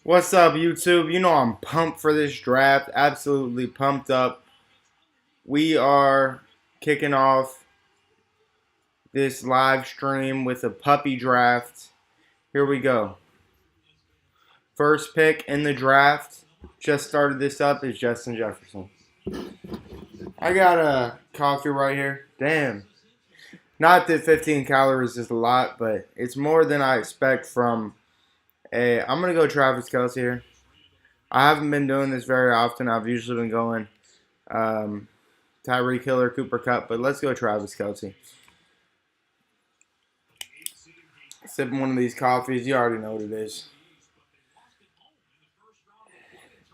What's up, YouTube? You know I'm pumped for this draft. Absolutely pumped up. We are kicking off this live stream with a puppy draft. Here we go. First pick in the draft. Just started this up is Justin Jefferson. I got a coffee right here. Damn. Not that 15 calories is a lot, but it's more than I expect from a. I'm going to go Travis Kelce here. I haven't been doing this very often. I've usually been going Tyreek Hill or Cooper Kupp, but let's go Travis Kelce. Sipping one of these coffees. You already know what it is.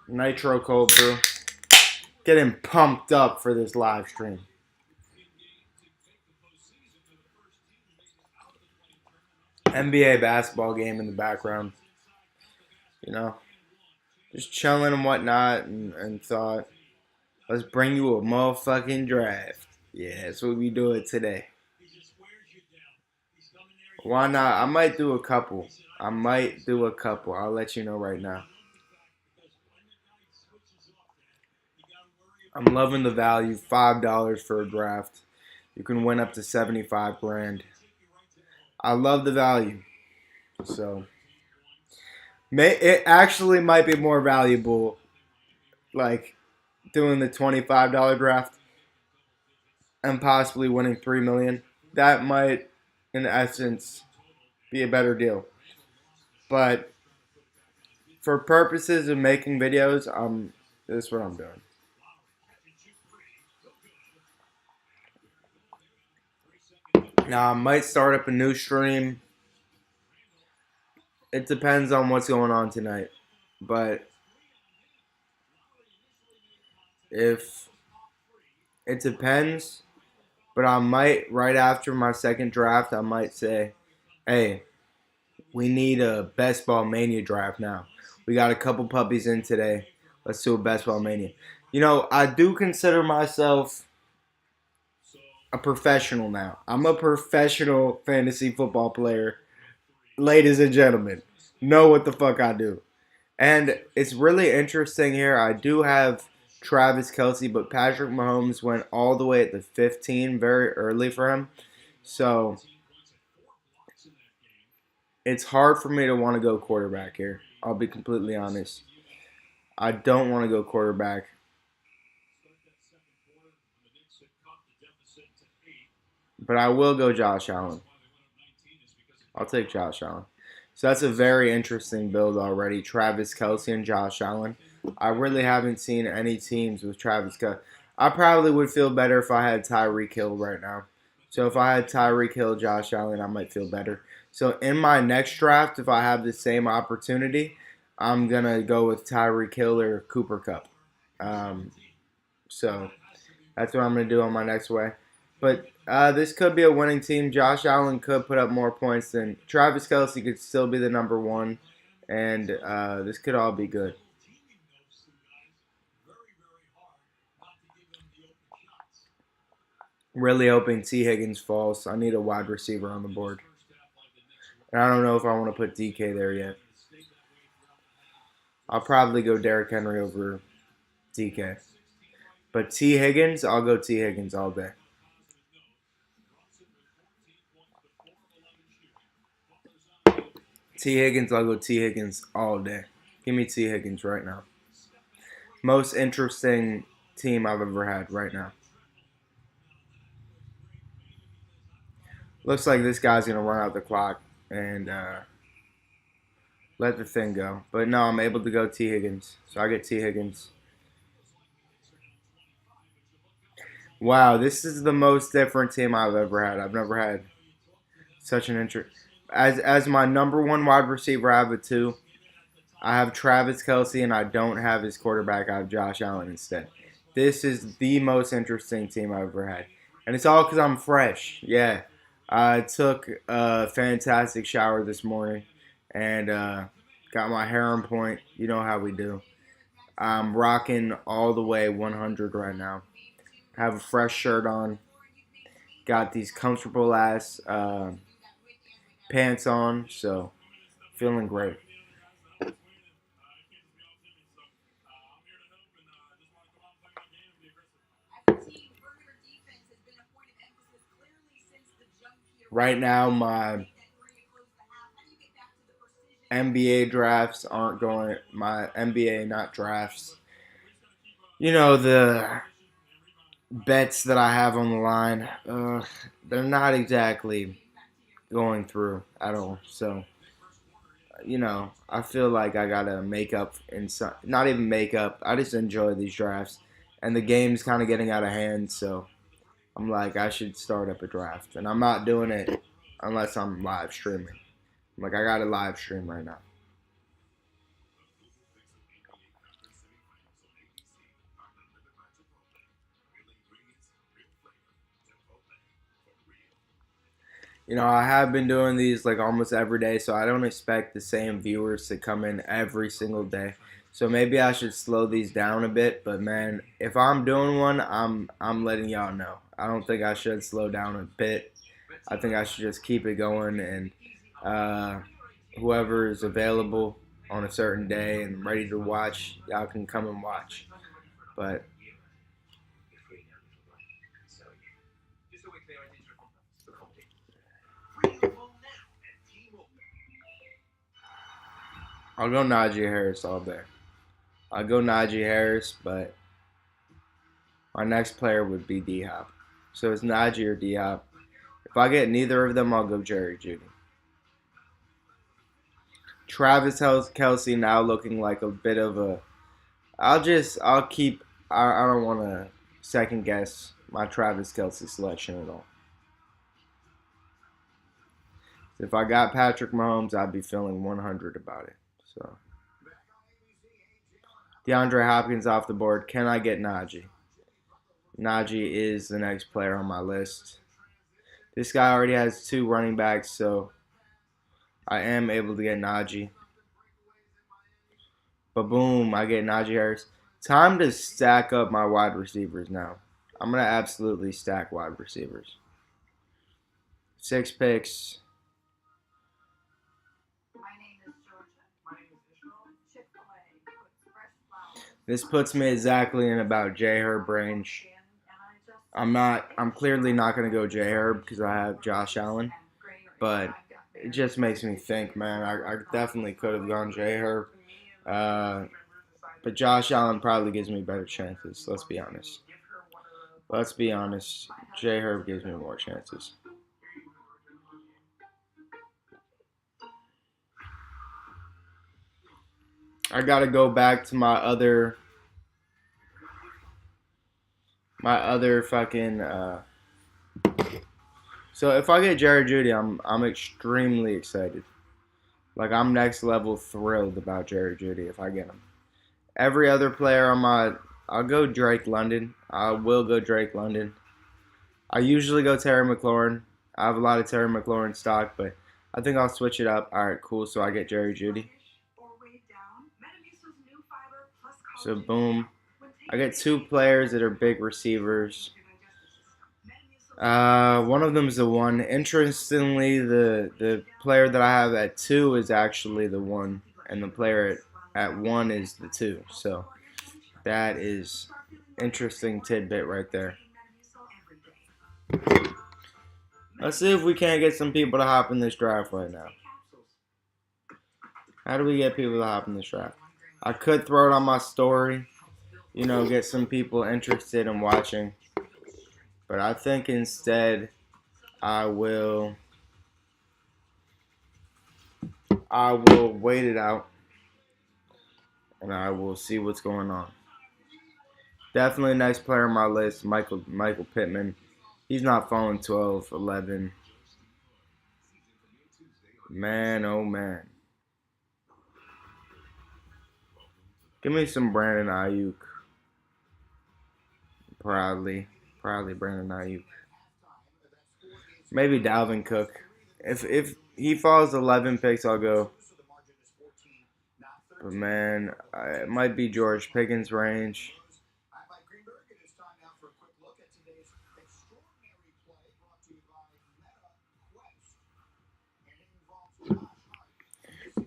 Nitro cold brew. Getting pumped up for this live stream. NBA basketball game in the background. You know, just chilling and whatnot, and thought, let's bring you a motherfucking draft. Yeah, that's what we do it today. Why not? I might do a couple. I'll let you know right now. I'm loving the value. $5 for a draft. You can win up to 75 grand. I love the value. So it actually might be more valuable, like doing the $25 draft and possibly winning $3 million. That might, in essence, be a better deal. But for purposes of making videos, this is what I'm doing. Now I might start up a new stream. It depends on what's going on tonight. But if it depends, but I might, right after my second draft, I might say, hey, we need a best ball mania draft now. We got a couple puppies in today. Let's do a best ball mania. You know, I do consider myself a professional now. I'm a professional fantasy football player. Ladies and gentlemen, know what the fuck I do. And it's really interesting here. I do have Travis Kelce, but Patrick Mahomes went all the way at the 15, very early for him. So it's hard for me to want to go quarterback here. I'll be completely honest. I don't want to go quarterback. But I will go Josh Allen. I'll take Josh Allen. So that's a very interesting build already. Travis Kelce and Josh Allen. I really haven't seen any teams with Travis Kelce. I probably would feel better if I had Tyreek Hill right now. So if I had Tyreek Hill, Josh Allen, I might feel better. So in my next draft, if I have the same opportunity, I'm going to go with Tyreek Hill or Cooper Kupp. So that's what I'm going to do on my next way. But this could be a winning team. Josh Allen could put up more points than Travis Kelce could still be the number one. And this could all be good. Really hoping T. Higgins falls. I need a wide receiver on the board. And I don't know if I want to put DK there yet. I'll probably go Derrick Henry over DK. But T. Higgins, I'll go T. Higgins all day. T. Higgins, I'll go T. Higgins all day. Give me T. Higgins right now. Most interesting team I've ever had right now. Looks like this guy's going to run out the clock and let the thing go. But no, I'm able to go T. Higgins. So I get T. Higgins. Wow, this is the most different team I've ever had. I've never had such an interest. As my number one wide receiver, I have a 2. I have Travis Kelce, and I don't have his quarterback. I have Josh Allen instead. This is the most interesting team I've ever had. And it's all because I'm fresh. Yeah. I took a fantastic shower this morning and got my hair on point. You know how we do. I'm rocking all the way 100 right now. Have a fresh shirt on. Got these comfortable ass pants on. So, feeling great. Right now, my NBA drafts aren't going. My NBA, not drafts. You know, the bets that I have on the line, they're not exactly going through at all. So, I feel like I gotta make up in some, not even make up. I just enjoy these drafts, and the game's kind of getting out of hand. So I'm like, I should start up a draft, and I'm not doing it unless I'm live streaming. I'm like, I got a live stream right now. I have been doing these like almost every day, so I don't expect the same viewers to come in every single day. So maybe I should slow these down a bit. But man, if I'm doing one, I'm letting y'all know. I don't think I should slow down a bit. I think I should just keep it going, and uh, whoever is available on a certain day and ready to watch, y'all can come and watch. But I'll go Najee Harris all day. I'll go Najee Harris, but my next player would be D Hop. So it's Najee or D Hop. If I get neither of them, I'll go Jerry Judy. Travis Kelsey now looking like a bit of a. I'll keep. I don't want to second guess my Travis Kelsey selection at all. If I got Patrick Mahomes, I'd be feeling 100 about it. So DeAndre Hopkins off the board. Can I get Najee? Najee is the next player on my list. This guy already has two running backs, so I am able to get Najee. But boom, I get Najee Harris. Time to stack up my wide receivers now. I'm going to absolutely stack wide receivers. 6 picks. This puts me exactly in about J Herb range. I'm clearly not going to go J Herb because I have Josh Allen. But it just makes me think, man. I definitely could have gone J Herb. But Josh Allen probably gives me better chances. Let's be honest. Let's be honest. J Herb gives me more chances. I gotta go back to my other fucking. So if I get Jerry Judy, I'm extremely excited. Like I'm next level thrilled about Jerry Judy if I get him. Every other player on I'll go Drake London. I will go Drake London. I usually go Terry McLaurin. I have a lot of Terry McLaurin stock, but I think I'll switch it up. All right, cool. So I get Jerry Judy. So boom, I get two players that are big receivers. One of them is the one. Interestingly, the player that I have at 2 is actually the one, and the player at 1 is the 2. So that is interesting tidbit right there. Let's see if we can't get some people to hop in this draft right now. How do we get people to hop in this draft? I could throw it on my story, get some people interested in watching. But I think instead I will wait it out and I will see what's going on. Definitely a nice player on my list, Michael Pittman. He's not falling 12, 11. Man, oh man. Give me some Brandon Ayuk. Proudly Brandon Ayuk. Maybe Dalvin Cook. If he falls 11 picks, I'll go. But man, it might be George Pickens' range.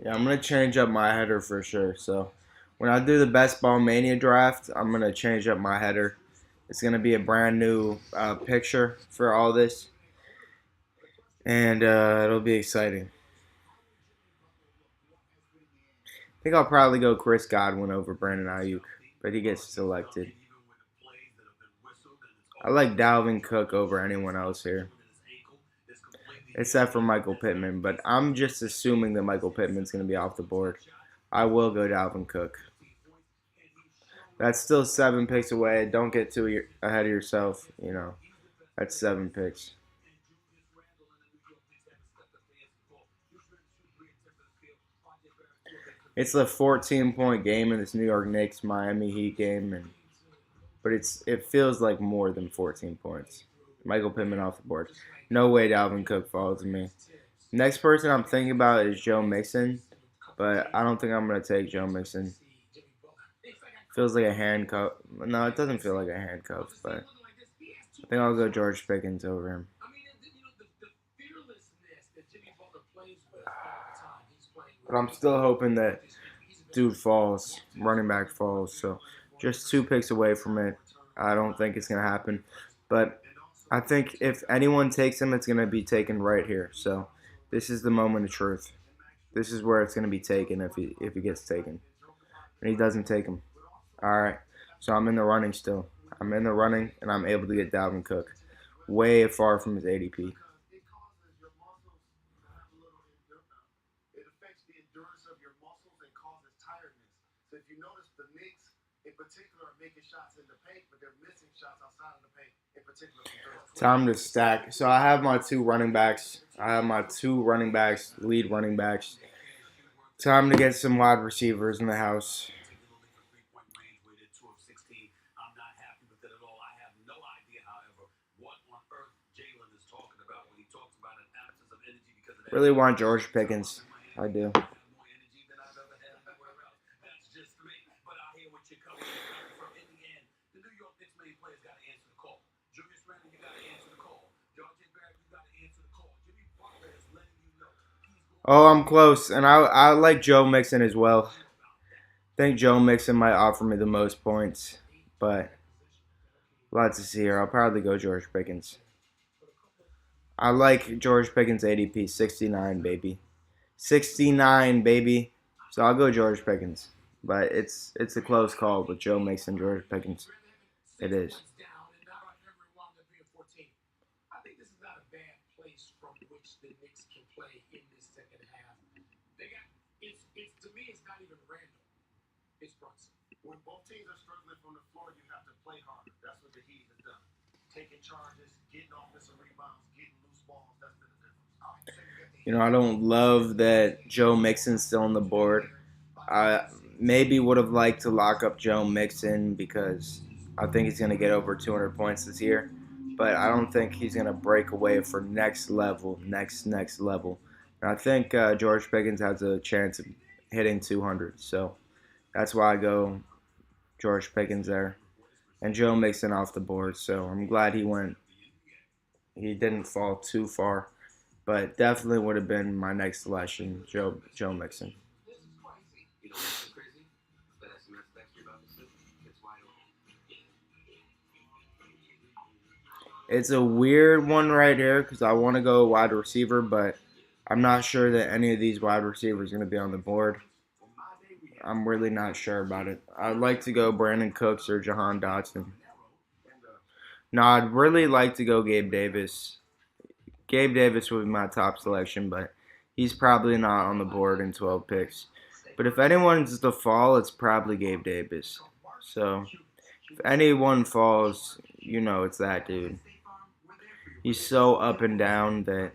Yeah, I'm gonna change up my header for sure. So when I do the Best Ball Mania draft, I'm gonna change up my header. It's gonna be a brand new picture for all this. and it'll be exciting. I think I'll probably go Chris Godwin over Brandon Ayuk, but he gets selected. I like Dalvin Cook over anyone else here, except for Michael Pittman. But I'm just assuming that Michael Pittman's going to be off the board. I will go Dalvin Cook. That's still 7 picks away. Don't get too ahead of yourself. That's 7 picks. It's the 14-point game in this New York Knicks Miami Heat game, but it feels like more than 14 points. Michael Pittman off the board. No way Dalvin Cook follows me. Next person I'm thinking about is Joe Mixon, but I don't think I'm going to take Joe Mixon. Feels like a handcuff. No, it doesn't feel like a handcuff, but I think I'll go George Pickens over him. But I'm still hoping that dude falls, running back falls. So just 2 picks away from it. I don't think it's going to happen. But I think if anyone takes him, it's going to be taken right here. So this is the moment of truth. This is where it's going to be taken if he gets taken. And he doesn't take him. All right. So I'm in the running still. I'm in the running, and I'm able to get Dalvin Cook. Way far from his ADP. Time to stack. So I have my two running backs. Lead running backs. Time to get some wide receivers in the house. Really want George Pickens. I do. Oh, I'm close, and I like Joe Mixon as well. I think Joe Mixon might offer me the most points, but lots to see here. I'll probably go George Pickens. I like George Pickens ADP 69, baby. 69, baby. So I'll go George Pickens. But it's a close call with Joe Mixon, George Pickens. It is. I don't love that Joe Mixon's still on the board. I maybe would have liked to lock up Joe Mixon because I think he's going to get over 200 points this year. But I don't think he's going to break away for next level, next level. And I think George Pickens has a chance of hitting 200. So that's why I go George Pickens there. And Joe Mixon off the board. So I'm glad he went. He didn't fall too far. But definitely would have been my next selection, Joe Mixon. It's a weird one right here because I want to go wide receiver, but I'm not sure that any of these wide receivers are going to be on the board. I'm really not sure about it. I'd like to go Brandon Cooks or Jahan Dotson. No, I'd really like to go Gabe Davis. Gabe Davis would be my top selection, but he's probably not on the board in 12 picks. But if anyone's to fall, it's probably Gabe Davis. So if anyone falls, it's that dude. He's so up and down that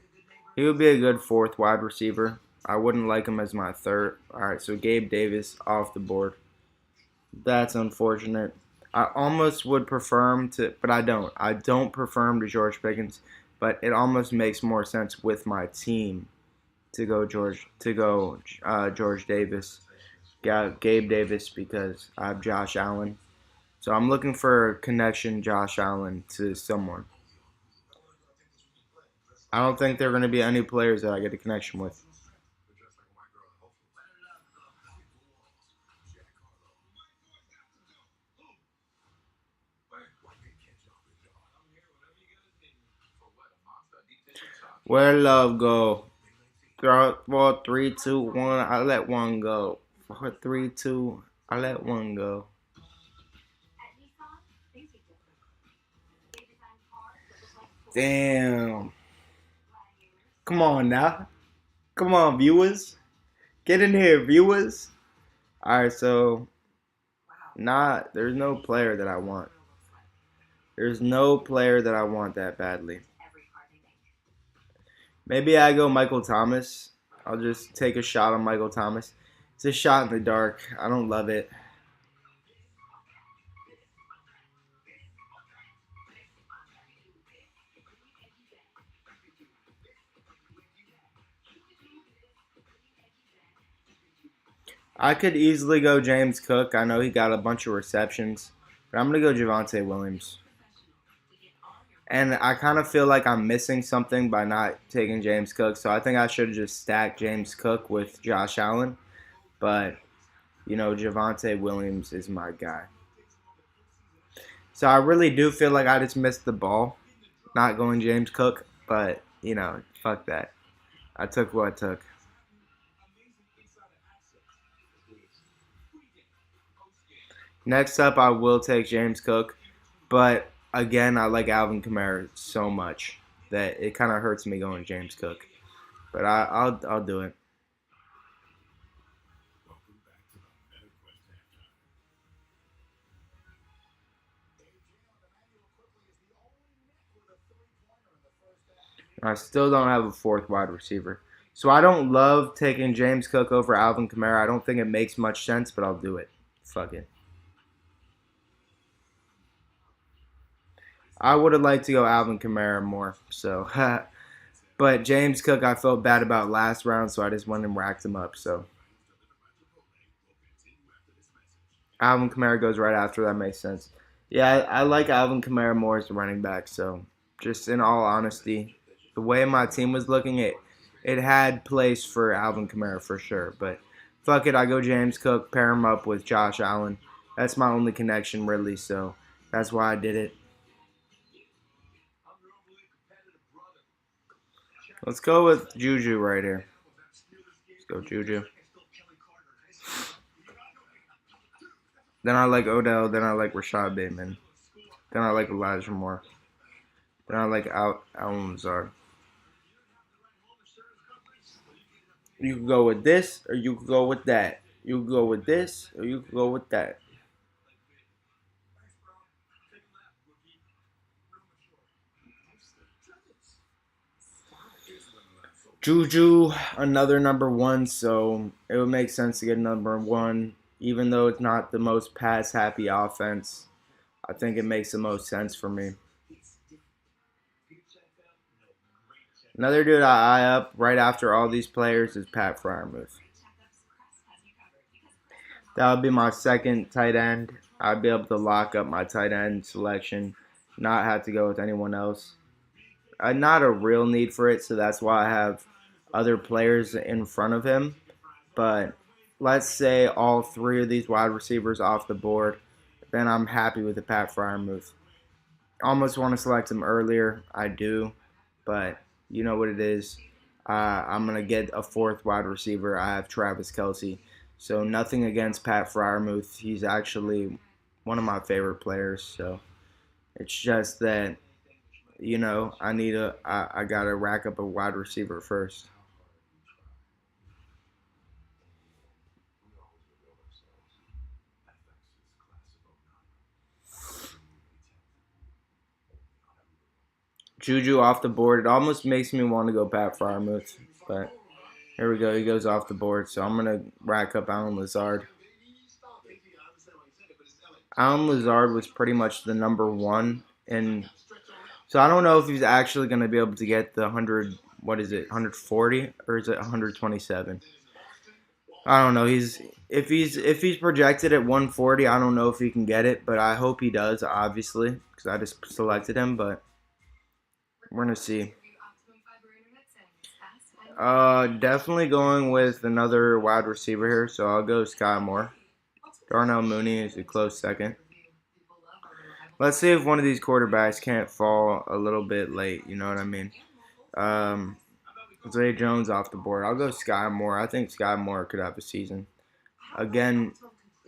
he would be a good fourth wide receiver. I wouldn't like him as my third. All right, so Gabe Davis off the board. That's unfortunate. I almost would prefer him to, but I don't. I don't prefer him to George Pickens, but it almost makes more sense with my team to go George Davis, Gabe Davis because I have Josh Allen. So I'm looking for a connection Josh Allen to someone. I don't think there are going to be any players that I get a connection with. Where love go? Throw 4, 3, 2, 1. I let one go. 4, 3, 2. I let one go. Damn. Come on now. Come on, viewers. Get in here, viewers. Alright, so there's no player that I want. There's no player that I want that badly. Maybe I go Michael Thomas. I'll just take a shot on Michael Thomas. It's a shot in the dark. I don't love it. I could easily go James Cook. I know he got a bunch of receptions. But I'm going to go Javonte Williams. And I kind of feel like I'm missing something by not taking James Cook. So I think I should have just stacked James Cook with Josh Allen. But, Javonte Williams is my guy. So I really do feel like I just missed the ball not going James Cook. But, fuck that. I took what I took. Next up, I will take James Cook. But again, I like Alvin Kamara so much that it kind of hurts me going James Cook. But I'll do it. I still don't have a fourth wide receiver. So I don't love taking James Cook over Alvin Kamara. I don't think it makes much sense, but I'll do it. Fuck it. I would have liked to go Alvin Kamara more. So, but James Cook, I felt bad about last round, so I just went and racked him up. So Alvin Kamara goes right after. That makes sense. Yeah, I like Alvin Kamara more as the running back. So, just in all honesty, the way my team was looking, it had place for Alvin Kamara for sure. But fuck it, I go James Cook, pair him up with Josh Allen. That's my only connection really. So that's why I did it. Let's go with Juju right here. Let's go Juju. Then I like Odell. Then I like Rashad Bateman. Then I like Elijah Moore. Then I like Alan Lazard. You can go with this, or you can go with that. You can go with this, or you can go with that. Juju, another number one, so it would make sense to get number one, even though it's not the most pass happy offense. I think it makes the most sense for me. Another dude I eye up right after all these players is Pat Freiermuth. That would be my second tight end. I'd be able to lock up my tight end selection, not have to go with anyone else. Not a real need for it, so that's why I have other players in front of him. But let's say all three of these wide receivers off the board, then I'm happy with the Pat Freiermuth. Almost want to select him earlier. I do, but you know what it is. I'm going to get a fourth wide receiver. I have Travis Kelce. So nothing against Pat Freiermuth. He's actually one of my favorite players. So it's just that, I got to rack up a wide receiver first. Juju off the board. It almost makes me want to go Pat Freiermuth, but here we go. He goes off the board, so I'm gonna rack up Alan Lazard. Alan Lazard was pretty much the number one, and so I don't know if he's actually gonna be able to get the 100. What is it? 140 or is it 127? I don't know. If he's projected at 140, I don't know if he can get it, but I hope he does. Obviously, because I just selected him, but we're gonna see. Definitely going with another wide receiver here, so I'll go Sky Moore. Darnell Mooney is a close second. Let's see if one of these quarterbacks can't fall a little bit late. You know what I mean? Um, Zay Jones off the board. I'll go Sky Moore. I think Sky Moore could have a season. Again,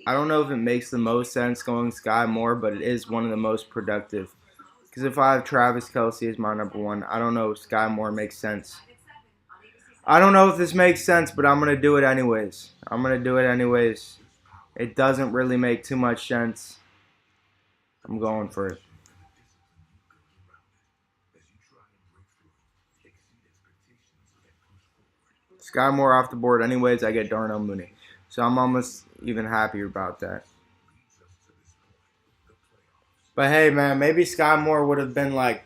I don't know if it makes the most sense going Sky Moore, but it is one of the most productive. Because if I have Travis Kelce as my number one, I don't know if Sky Moore makes sense. I don't know if this makes sense, but I'm going to do it anyways. I'm going to do it anyways. It doesn't really make too much sense. I'm going for it. Sky Moore off the board anyways. I get Darnell Mooney. So I'm almost even happier about that. But hey, man, maybe Sky Moore would have been like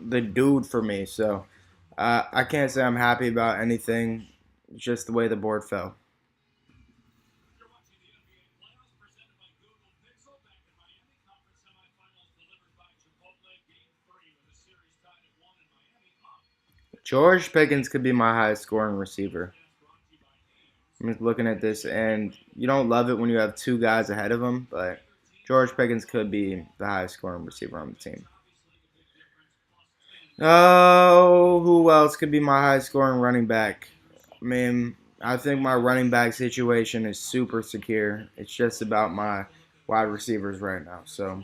the dude for me. So I can't say I'm happy about anything. Just the way the board fell. George Pickens could be my highest scoring receiver. I'm just looking at this, and you don't love it when you have two guys ahead of him, but George Pickens could be the highest scoring receiver on the team. Oh, who else could be my highest scoring running back? I mean, I think my running back situation is super secure. It's just about my wide receivers right now. So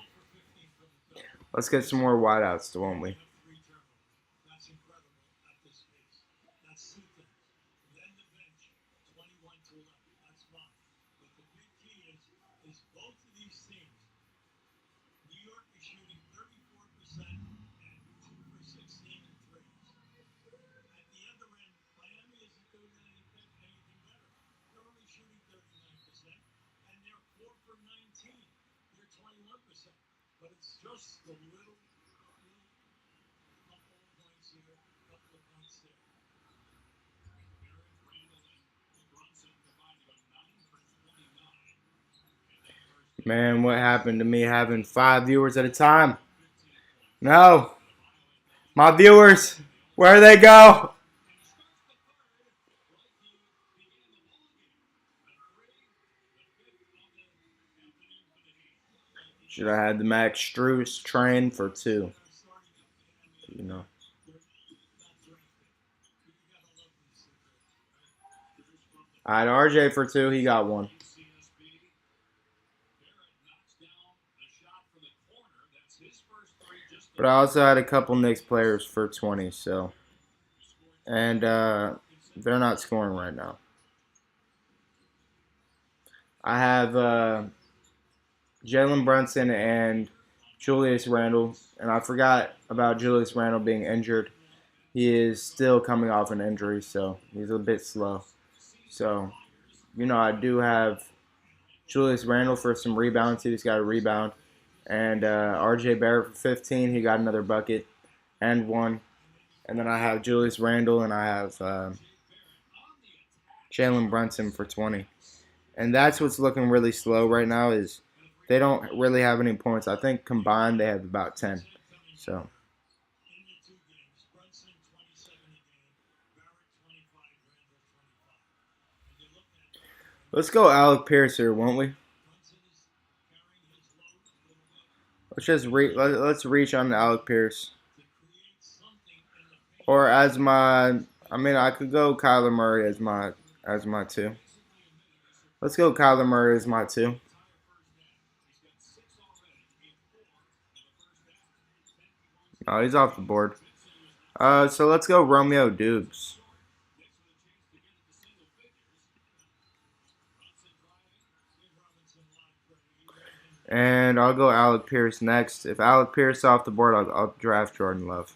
let's get some more wideouts, won't we? Man, what happened to me having 5 viewers at a time? No, my viewers, where they go? Should I had the Max Struess train for two? You know, I had RJ for two. He got one. But I also had a couple Knicks players for 20. So, and they're not scoring right now. I have Jalen Brunson and Julius Randle, and I forgot about Julius Randle being injured. He is still coming off an injury, so he's a bit slow. So, I do have Julius Randle for some rebounds. He's got a rebound. And RJ Barrett for 15. He got another bucket and one. And then I have Julius Randle and I have Jalen Brunson for 20. And that's what's looking really slow right now is they don't really have any points. I think combined they have about 10. So let's go Alec Pierce here, won't we? Let's reach on Alec Pierce. Or as my I could go Kyler Murray as my two. Let's go Kyler Murray as my two. Oh, he's off the board. So let's go Romeo Dubes. And I'll go Alec Pierce next. If Alec Pierce off the board, I'll draft Jordan Love.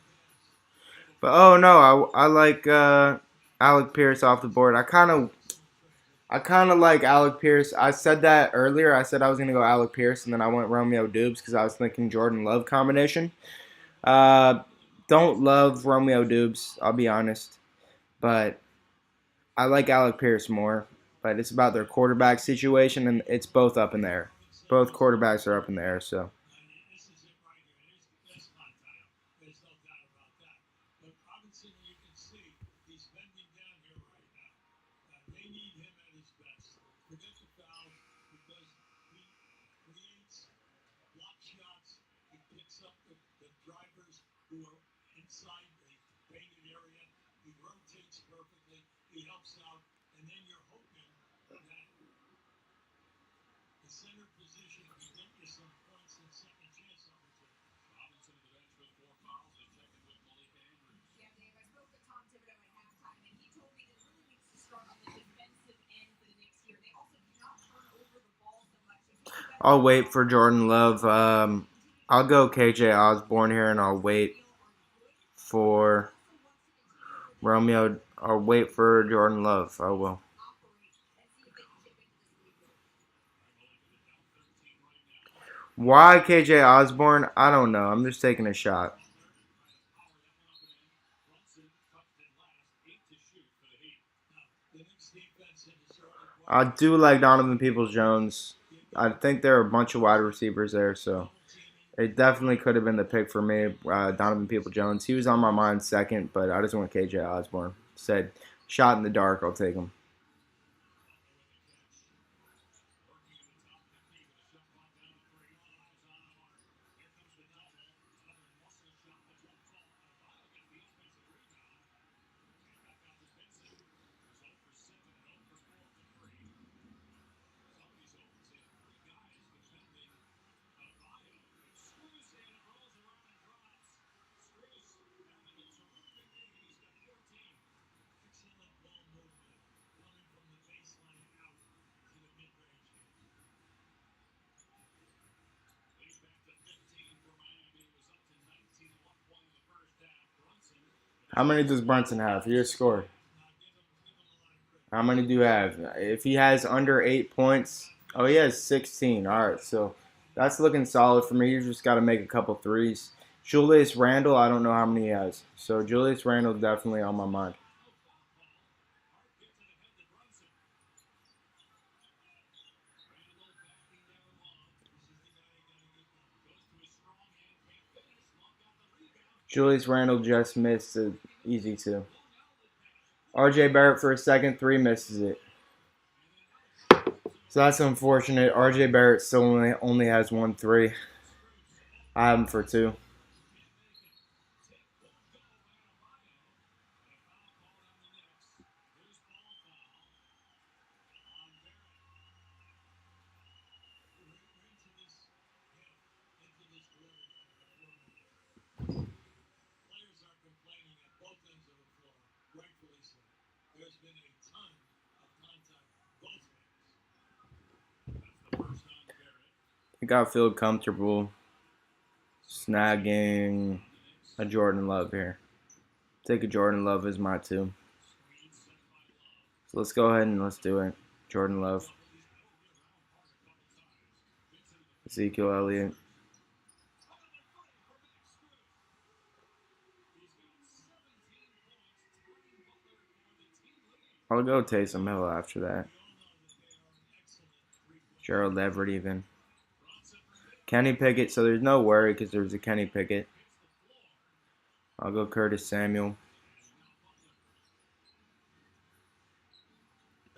But oh no, I like Alec Pierce off the board. I kind of like Alec Pierce. I said that earlier. I said I was gonna go Alec Pierce, and then I went Romeo Dubes because I was thinking Jordan Love combination. Uh, don't love Romeo Dubes. I'll be honest, but I like Alec Pierce more. But it's about their quarterback situation, and it's both up in the air. Both quarterbacks are up in the air, so. I'll wait for Jordan Love. I'll go KJ Osborne here, and I'll wait for Romeo. I'll wait for Jordan Love. I will. Why KJ Osborne? I don't know. I'm just taking a shot. I do like Donovan Peoples-Jones. I think there are a bunch of wide receivers there, so it definitely could have been the pick for me. Donovan Peoples-Jones. He was on my mind second, but I just went KJ Osborne. Said, shot in the dark. I'll take him. How many does Brunson have? He just scored. How many do you have? If he has under 8 points, oh, he has 16. All right, so that's looking solid for me. You just got to make a couple threes. Julius Randle, I don't know how many he has. So Julius Randle definitely on my mind. Julius Randle just missed an easy two. RJ Barrett for a second three misses it. So that's unfortunate. RJ Barrett still only has 1 3. I have him for two. I think I feel comfortable snagging a Jordan Love here. Take a Jordan Love as my two. So let's go ahead and let's do it. Jordan Love. Ezekiel Elliott. I'll go Taysom Hill after that. Gerald Everett even. Kenny Pickett, so there's no worry because there's a Kenny Pickett. I'll go Curtis Samuel.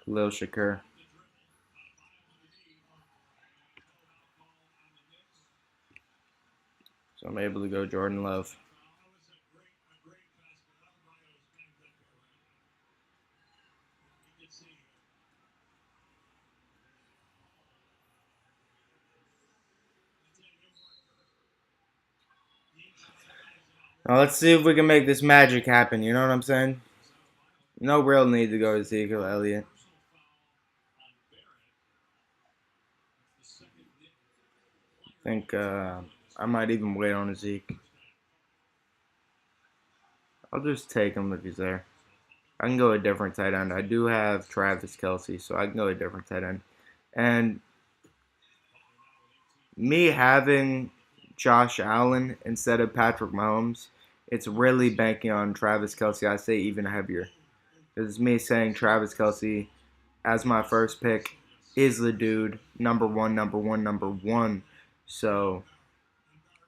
Khalil Shakur. So I'm able to go Jordan Love. Now let's see if we can make this magic happen. You know what I'm saying? No real need to go Ezekiel Elliott. I think I might even wait on Zeke. I'll just take him if he's there. I can go a different tight end. I do have Travis Kelce, so I can go a different tight end. And me having Josh Allen instead of Patrick Mahomes, it's really banking on Travis Kelce. I say even heavier. It's me saying Travis Kelce as my first pick is the dude, number one, number one, number one. So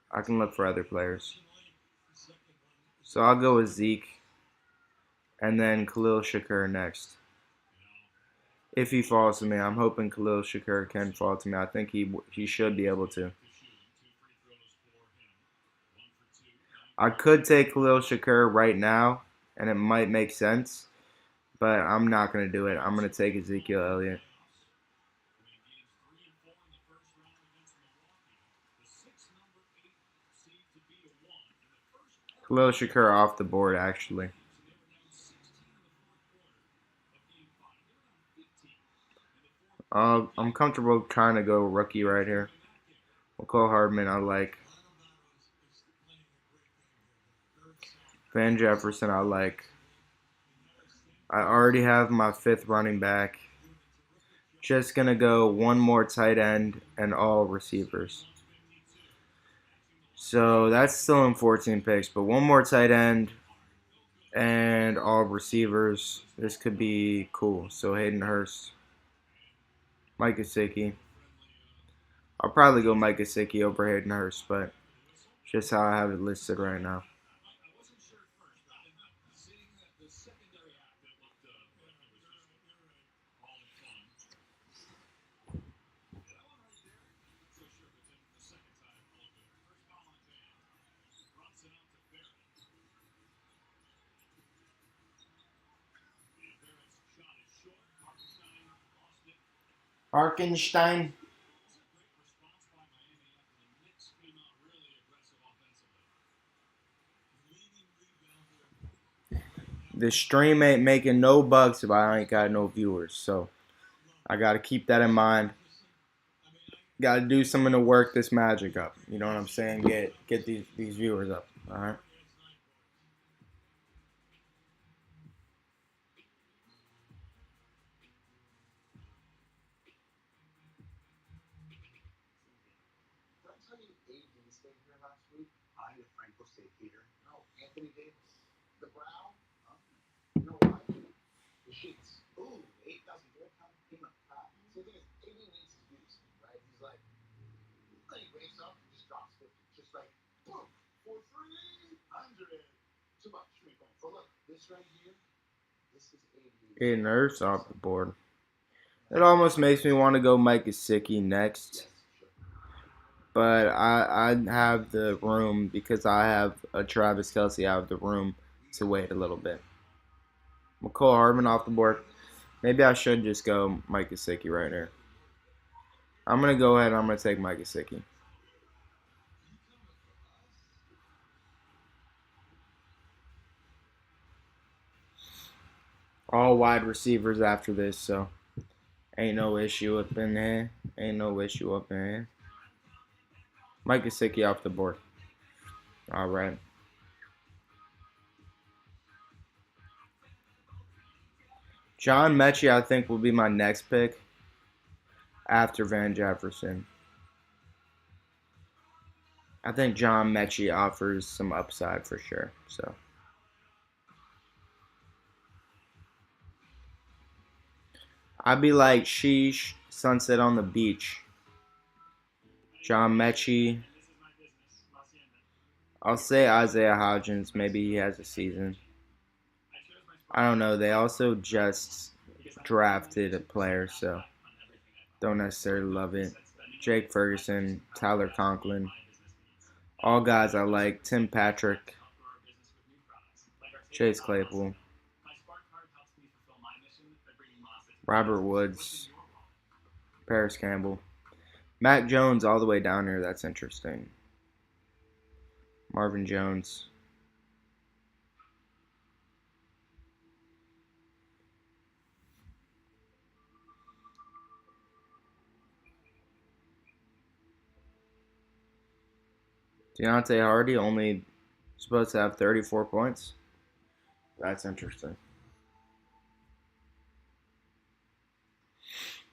I can look for other players. So I'll go with Zeke and then Khalil Shakur next. If he falls to me, I'm hoping Khalil Shakur can fall to me. I think he should be able to. I could take Khalil Shakur right now, and it might make sense, but I'm not going to do it. I'm going to take Ezekiel Elliott. Khalil Shakur off the board, actually. I'm comfortable trying to go rookie right here. McCall Hardman, I like. Van Jefferson, I like. I already have my fifth running back. Just going to go one more tight end and all receivers. So that's still in 14 picks, but one more tight end and all receivers. This could be cool. So Hayden Hurst, Mike Gesicki. I'll probably go Mike Gesicki over Hayden Hurst, but just how I have it listed right now. Harkenstein. The stream ain't making no bucks if I ain't got no viewers, so I got to keep that in mind. Got to do something to work this magic up. You know what I'm saying? Get these viewers up. All right. Hayden Hurst off the board. It almost makes me want to go Mike Gesicki next, but I have the room because I have a Travis Kelce. I have the room to wait a little bit. McCall Hardman off the board. Maybe I should just go Mike Gesicki right here. I'm gonna go ahead and I'm gonna take Mike Gesicki. All wide receivers after this, so ain't no issue up in there. Ain't no issue up in here. Mike Gesicki off the board. All right. John Mechie, I think, will be my next pick after Van Jefferson. I think John Mechie offers some upside for sure. So I'd be like, sheesh, sunset on the beach. John Mechie. I'll say Isaiah Hodgins. Maybe he has a season. I don't know. They also just drafted a player, so don't necessarily love it. Jake Ferguson, Tyler Conklin. All guys I like. Tim Patrick, Chase Claypool, Robert Woods, Paris Campbell. Mac Jones all the way down here. That's interesting. Marvin Jones. Deontay Hardy only supposed to have 34 points. That's interesting.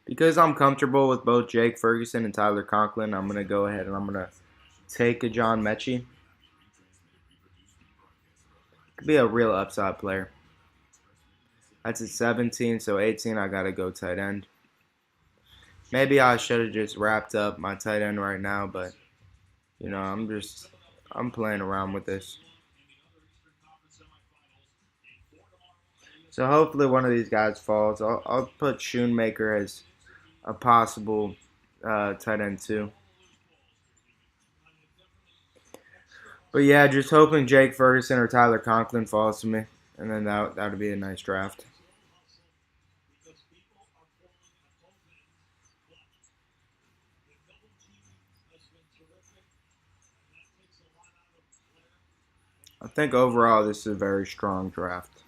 Because I'm comfortable with both Jake Ferguson and Tyler Conklin, I'm going to go ahead and I'm going to take a John Mechie. Could be a real upside player. That's at 17, so 18 I got to go tight end. Maybe I should have just wrapped up my tight end right now, but, you know, I'm playing around with this. So hopefully one of these guys falls. I'll put Schoonmaker as a possible tight end too. But yeah, just hoping Jake Ferguson or Tyler Conklin falls to me, and then that would be a nice draft. I think overall this is a very strong draft.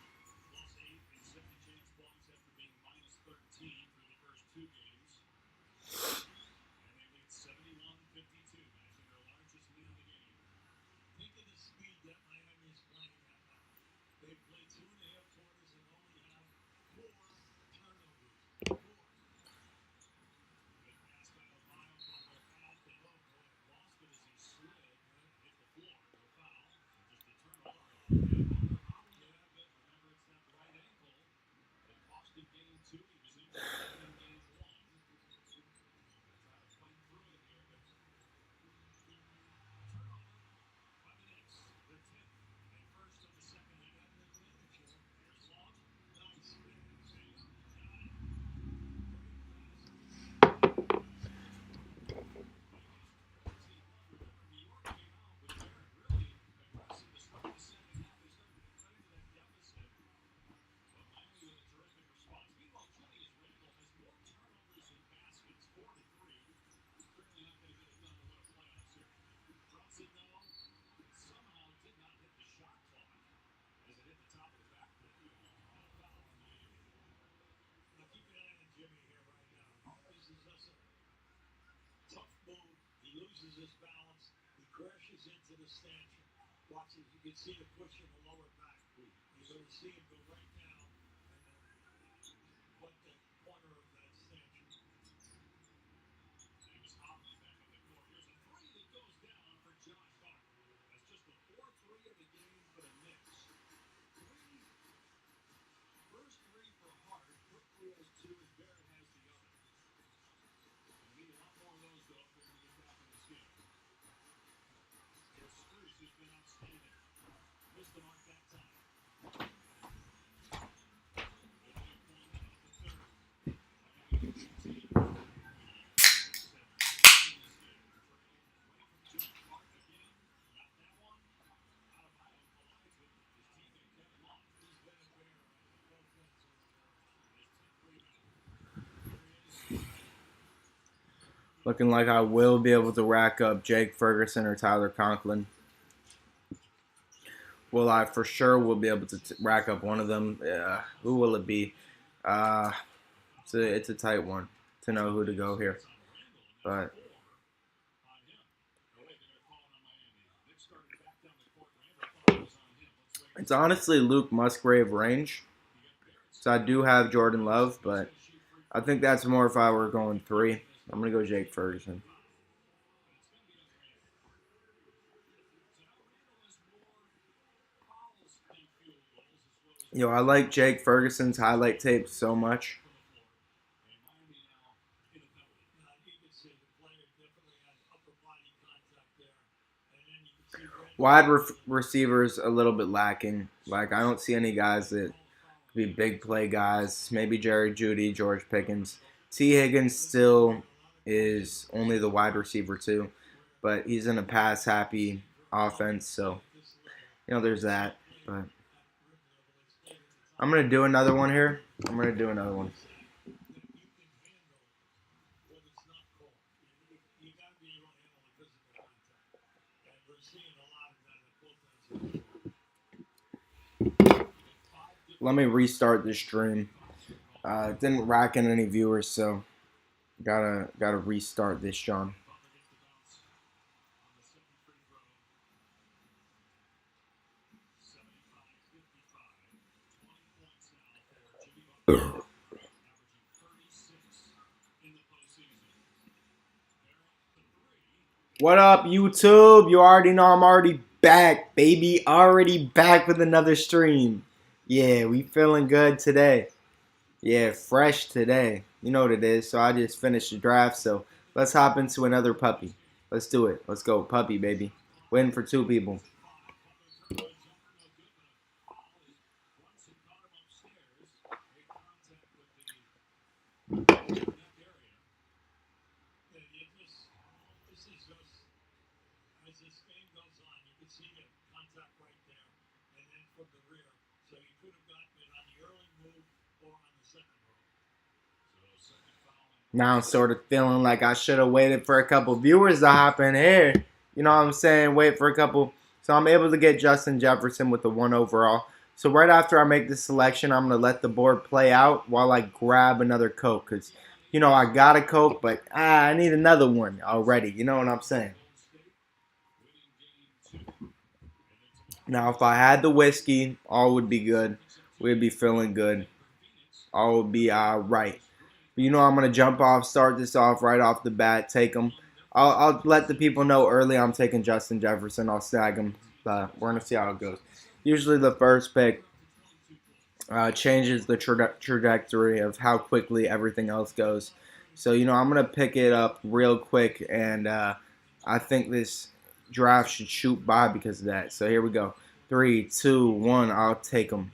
Looking like I will be able to rack up Jake Ferguson or Tyler Conklin. Well, I for sure will be able to rack up one of them. Who will it be? Uh, it's a tight one to know who to go here. But it's honestly Luke Musgrave range. So I do have Jordan Love, but I think that's more if I were going 3. I'm going to go Jake Ferguson. I like Jake Ferguson's highlight tape so much. Wide receivers a little bit lacking. Like I don't see any guys that be big play guys. Maybe Jerry Jeudy, George Pickens. T. Higgins still is only the wide receiver too, but he's in a pass happy offense, so there's that. But I'm gonna do another one here. I'm gonna do another one. Let me restart this stream. Didn't rack in any viewers, so gotta restart this, John. What up, YouTube? You already know I'm already back, baby. Already back with another stream. Yeah, we feeling good today. Yeah, fresh today. You know what it is. So I just finished the draft. So let's hop into another puppy. Let's do it. Let's go. Puppy, baby. Waiting for 2 people. Now I'm sort of feeling like I should have waited for a couple viewers to hop in here. You know what I'm saying? Wait for a couple So I'm able to get Justin Jefferson with the 1 overall. So right after I make this selection, I'm going to let the board play out while I grab another Coke. Because, I got a Coke, but I need another one already. You know what I'm saying? Now, if I had the whiskey, all would be good. We'd be feeling good. All would be right. But I'm going to jump off, start this off right off the bat, take him. I'll let the people know early I'm taking Justin Jefferson. I'll snag him. We're going to see how it goes. Usually the first pick changes the trajectory of how quickly everything else goes. So, I'm going to pick it up real quick, and I think this draft should shoot by because of that. So, here we go. 3, 2, 1, I'll take them.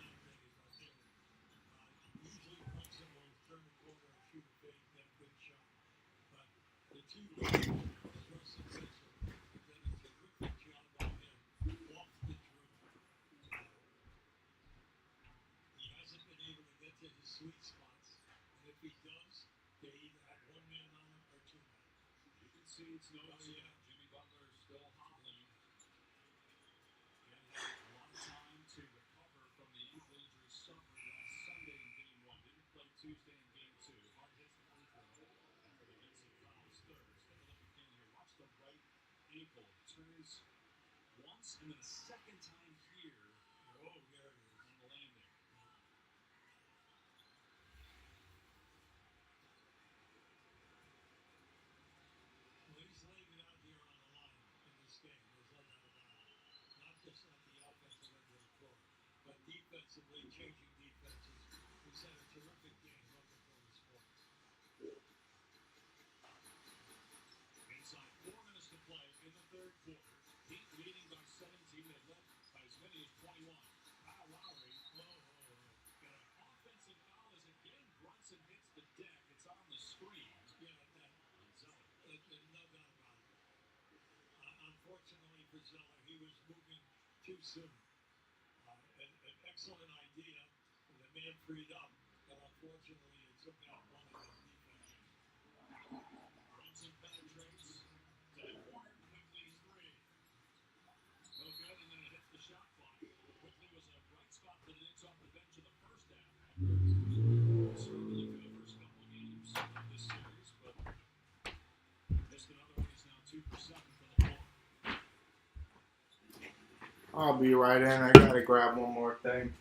I'll be right in. I got to grab one more thing.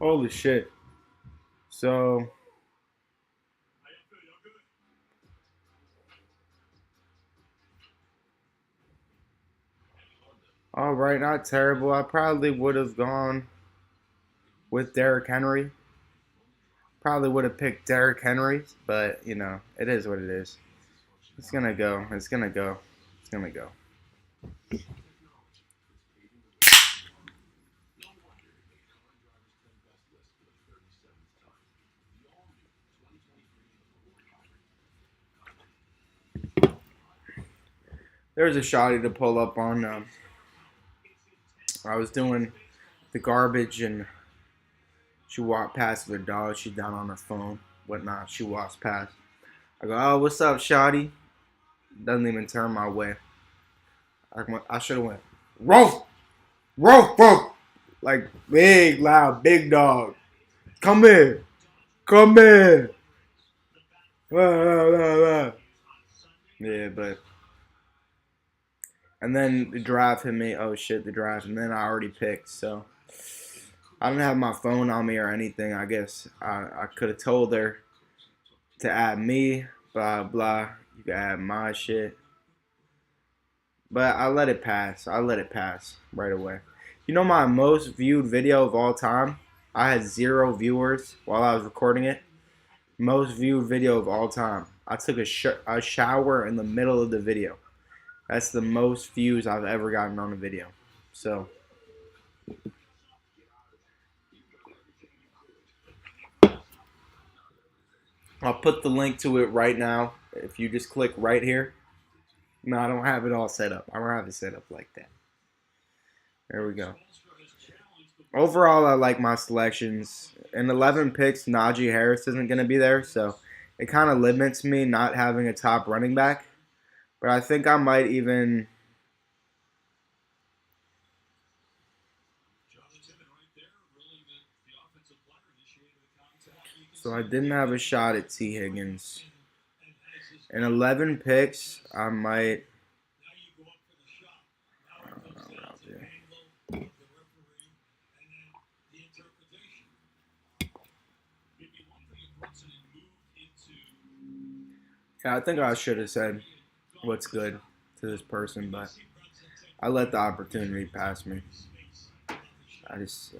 Holy shit. So, all right, not terrible. I probably would have gone with Derrick Henry. Probably would have picked Derrick Henry, but you know, it is what it is. It's gonna go. It's gonna go. It's gonna go. There's a shotty to pull up on. I was doing the garbage and she walked past with her dog. She's down on her phone, whatnot. She walks past. I go, oh, what's up, shotty? Doesn't even turn my way. I should have went, Rolf, Rolf, Rolf. Like big, loud, big dog. Come here. Come here. Yeah, but. And then the drive hit me. Oh shit, the drive. And then I already picked, so. I didn't have my phone on me or anything. I guess I could have told her to add me, blah, blah. You can add my shit. But I let it pass. I let it pass right away. You know my most viewed video of all time? I had 0 viewers while I was recording it. Most viewed video of all time. I took a shower in the middle of the video. That's the most views I've ever gotten on a video. So, I'll put the link to it right now. If you just click right here. No, I don't have it all set up. I don't have it set up like that. There we go. Overall, I like my selections. In 11 picks, Najee Harris isn't going to be there, so it kind of limits me not having a top running back. But I think I might even... So I didn't have a shot at T. Higgins. In 11 picks, I might... Yeah, I think I should have said what's good to this person, but I let the opportunity pass me. I just,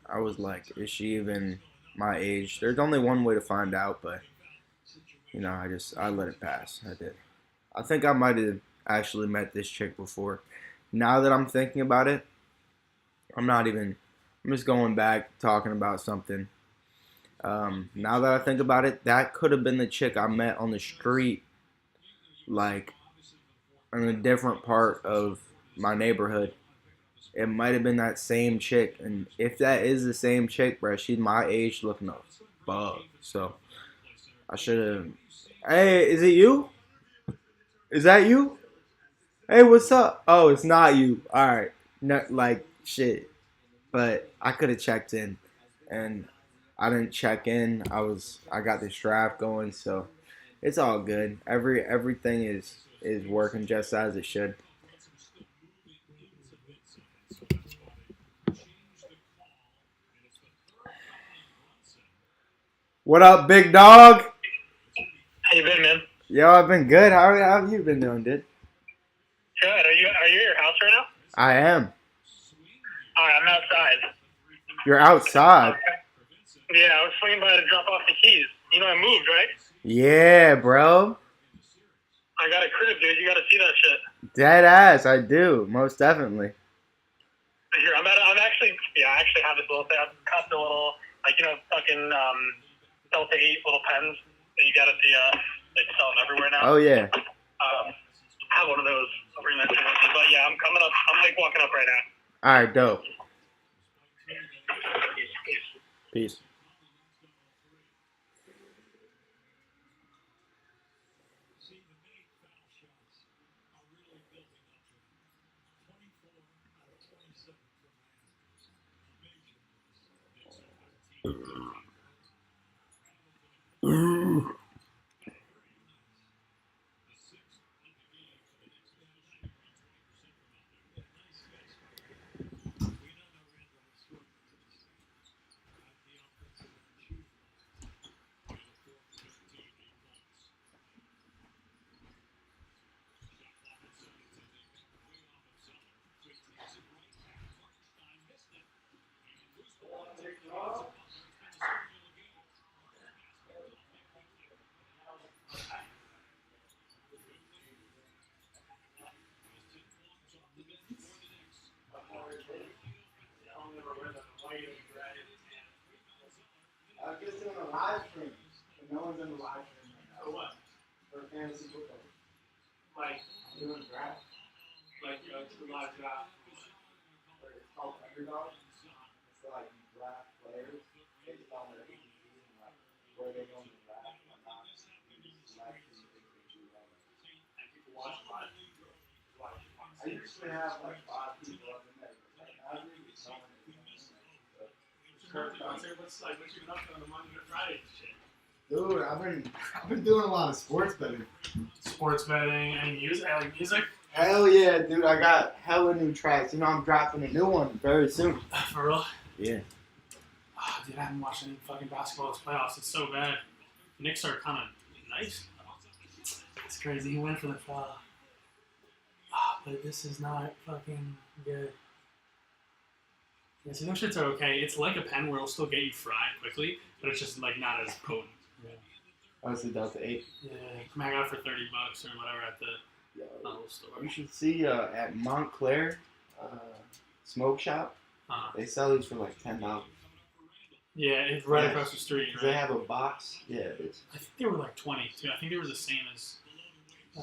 I was like, is she even my age? There's only one way to find out, but, I let it pass. I did. I think I might have actually met this chick before. Now that I'm thinking about it, I'm just going back, talking about something. Now that I think about it, that could have been the chick I met on the street, like, in a different part of my neighborhood. It might have been that same chick, and if that is the same chick, bro, she's my age, looking a bug. So I should have. Hey, is it you? Is that you? Hey, what's up? Oh, it's not you. All right, not like shit. But I could have checked in, and I didn't check in. I got this draft going, so it's all good. Everything is working just as it should. What up, big dog? How you been, man? Yo, I've been good. How have you been doing, dude? Good. Are you at your house right now? I am. All right, I'm outside. You're outside? Yeah, I was swinging by to drop off the keys. You know I moved, right? Yeah, bro. I got a crib, dude. You got to see that shit. Dead ass, I do. Most definitely. Here, I actually have this little thing. I've got the little, fucking Delta 8 little pens that you got to see, they sell them everywhere now. Oh, yeah. I have one of those. I'll bring that to you. But yeah, I'm coming up. I'm like walking up right now. All right, dope. Peace. No one's in the live stream right now. For what? For fantasy football. Like, I'm doing a draft. like it's a live draft. It's called Underdog. It's like you draft players based on their ADP and like where they go in the draft and not you select who you think they do well. And people watch live. I usually have like 5 people up in there, but right now it's someone that's in there. What's what you been up to on the Monday to Friday shit? Dude, I've been doing a lot of sports betting. Sports betting and music. I like music. Hell yeah, dude! I got hella new tracks. You know, I'm dropping a new one very soon. For real? Yeah. Oh, dude, I haven't watched any fucking basketball this playoffs. It's so bad. The Knicks are kind of nice. It's crazy. He went for the foul. But this is not fucking good. Yeah, so those shits are okay. It's like a pen where it'll still get you fried quickly, but it's just like not as potent. Yeah. Honestly, Delta 8. Yeah, I mean, I got it for $30 or whatever at the little store. You should see at Montclair Smoke Shop. They sell these for like $10. Yeah, it's right across the street. Right? They have a box. Yeah, it's. I think they were like 20 too. I think they were the same as.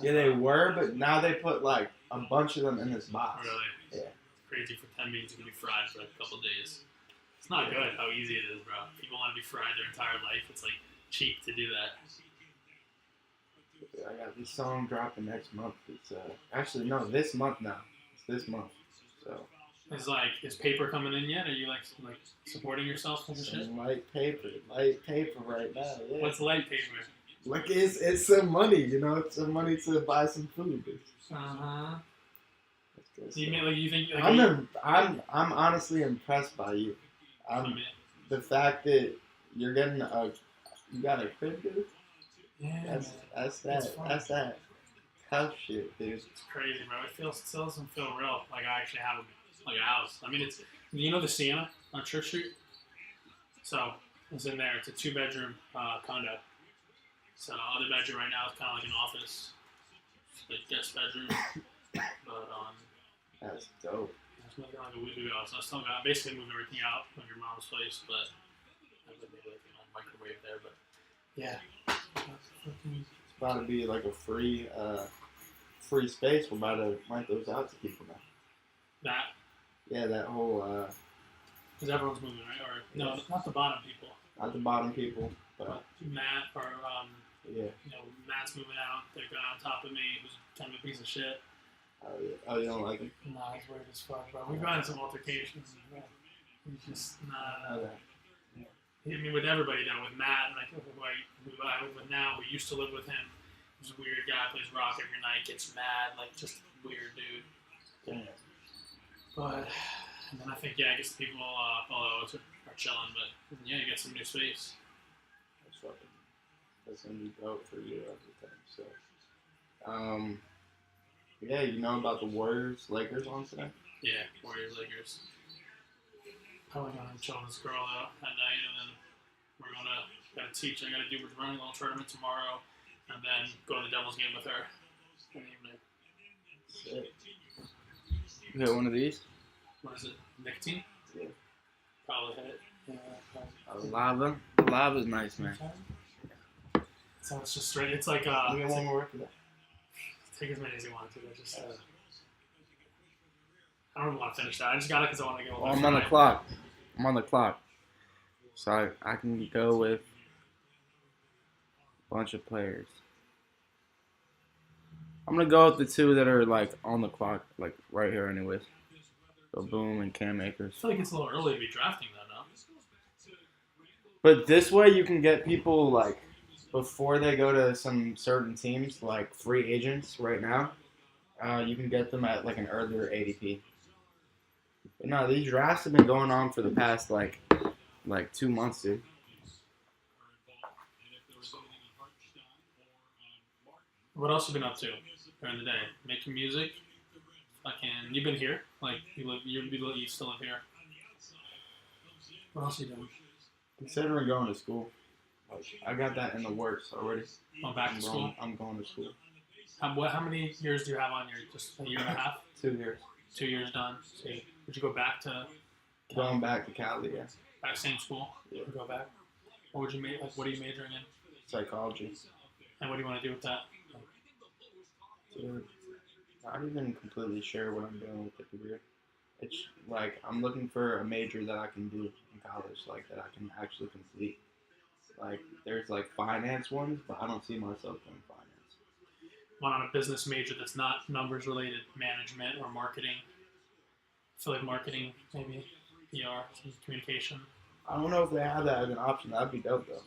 Yeah, they were, but now they put like a bunch of them in this box. Really? Yeah. It's crazy for 10 minutes to be fried for a couple days. It's not good how easy it is, bro. People want to be fried their entire life. It's like cheap to do that. I got this song dropping next month. It's actually no, this month now. It's this month. So. Is paper coming in yet? Are you like supporting yourself with the shit? Light paper right now. Yeah. What's light paper? Like it's some money, you know. It's some money to buy some food. You think? Like, I'm honestly impressed by you. The fact that you got a crib, dude. Yeah, that's that tough shit, dude. It's crazy, bro. Still doesn't feel real. Like I actually have a house. I mean, it's the Sienna on Church Street. So it's in there. It's a 2-bedroom condo. So other bedroom right now is kind of like an office, like guest bedroom. But that's dope. I was moving like a week ago, so I still got basically moved everything out from your mom's place, but I would maybe like a microwave there. But yeah, it's about to be like a free space. We're about to rent those out to people now. Yeah, that whole. Because everyone's moving, right? Or no, not the bottom people. Not the bottom people, but Matt or yeah. Matt's moving out. They're going on top of me. Who's kind of a piece of shit. Oh yeah. Oh, you don't like him? Nah, he's weird as fuck, bro. We've gotten some altercations. He's just not. I mean, with everybody though, with Matt, like who I live with now, we used to live with him. He's a weird guy, plays rock every night, gets mad, like just a weird dude. Yeah. But and then I think I guess the people are chilling, but yeah, you get some new space. That's gonna be dope for you everything. So, yeah, you know about the Warriors Lakers on today? Yeah, Warriors Lakers. Probably gonna chill this girl out at night, and then we're gotta teach. I gotta run a little tournament tomorrow, and then go to the Devils game with her in the evening. Sick. You got one of these? What is it? Nicotine? Yeah. Probably hit it. Yeah. Lava. Lava's nice, man. So it's just straight. It's like we got one more after that. Take as many as you want to. I don't even want to finish that. I just got it because I want to go. Well, I'm on the clock. So I can go with a bunch of players. I'm gonna go with the 2 that are like on the clock, like right here, anyways. So Boom and Cam Akers. I feel like it's a little early to be drafting though, no? But this way you can get people like before they go to some certain teams, like free agents right now. You can get them at like an earlier ADP. But no, these drafts have been going on for the past like 2 months, dude. What else have you been up to during the day? Making music? You've been here? Like, you still live here? What else are you doing? Considering going to school. I got that in the works already. Back to school? I'm going to school. How many years do you have on your, just a year and a half? 2 years. 2 years done. So would you go back to Cali? Going back to Cali, yeah. Back same school? Yeah. Go back? What would you what are you majoring in? Psychology. And what do you want to do with that? Dude, not even completely sure what I'm doing with the degree. It's like I'm looking for a major that I can do in college, like that I can actually complete. Like there's like finance ones, but I don't see myself doing finance. Want on a business major that's not numbers related, management or marketing. I feel like marketing, maybe PR, communication. I don't know if they have that as an option. That'd be dope though.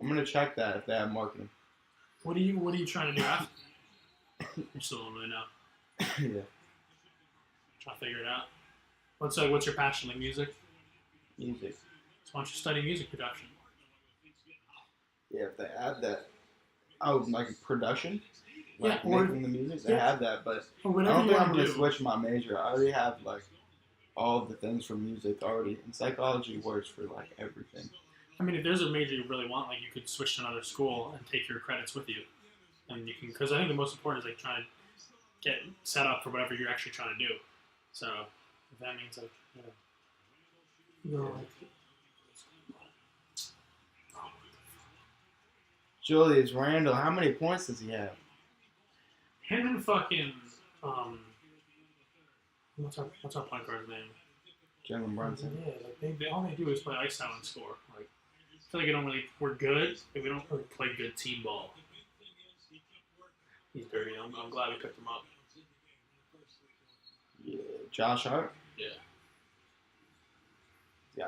I'm gonna check that if they have marketing. What are you trying to do after? You still don't really know. Yeah, Trying to figure it out. What's your passion? Like music? music. So why don't you study music production? Yeah, if they add that. Oh, like production, Yeah, like or making the music. They yeah, have that, but or I whatever don't you think I'm want to gonna do. switch my major. I already have like all of the things for music already, and psychology works for like everything. I mean, if there's a major you really want, like you could switch to another school and take your credits with you, and you can. Because I think the most important is like trying to get set up for whatever you're actually trying to do. So if that means like you know like Julius Randle, how many points does he have? him and fucking what's our point guard's name? Jalen Brunson. Yeah, like they all they do is play ice out and score. Like I feel like we don't really we're good, but we don't really play good team ball. He's dirty. I'm glad we picked him up. Yeah, Josh Hart. Yeah. Yeah,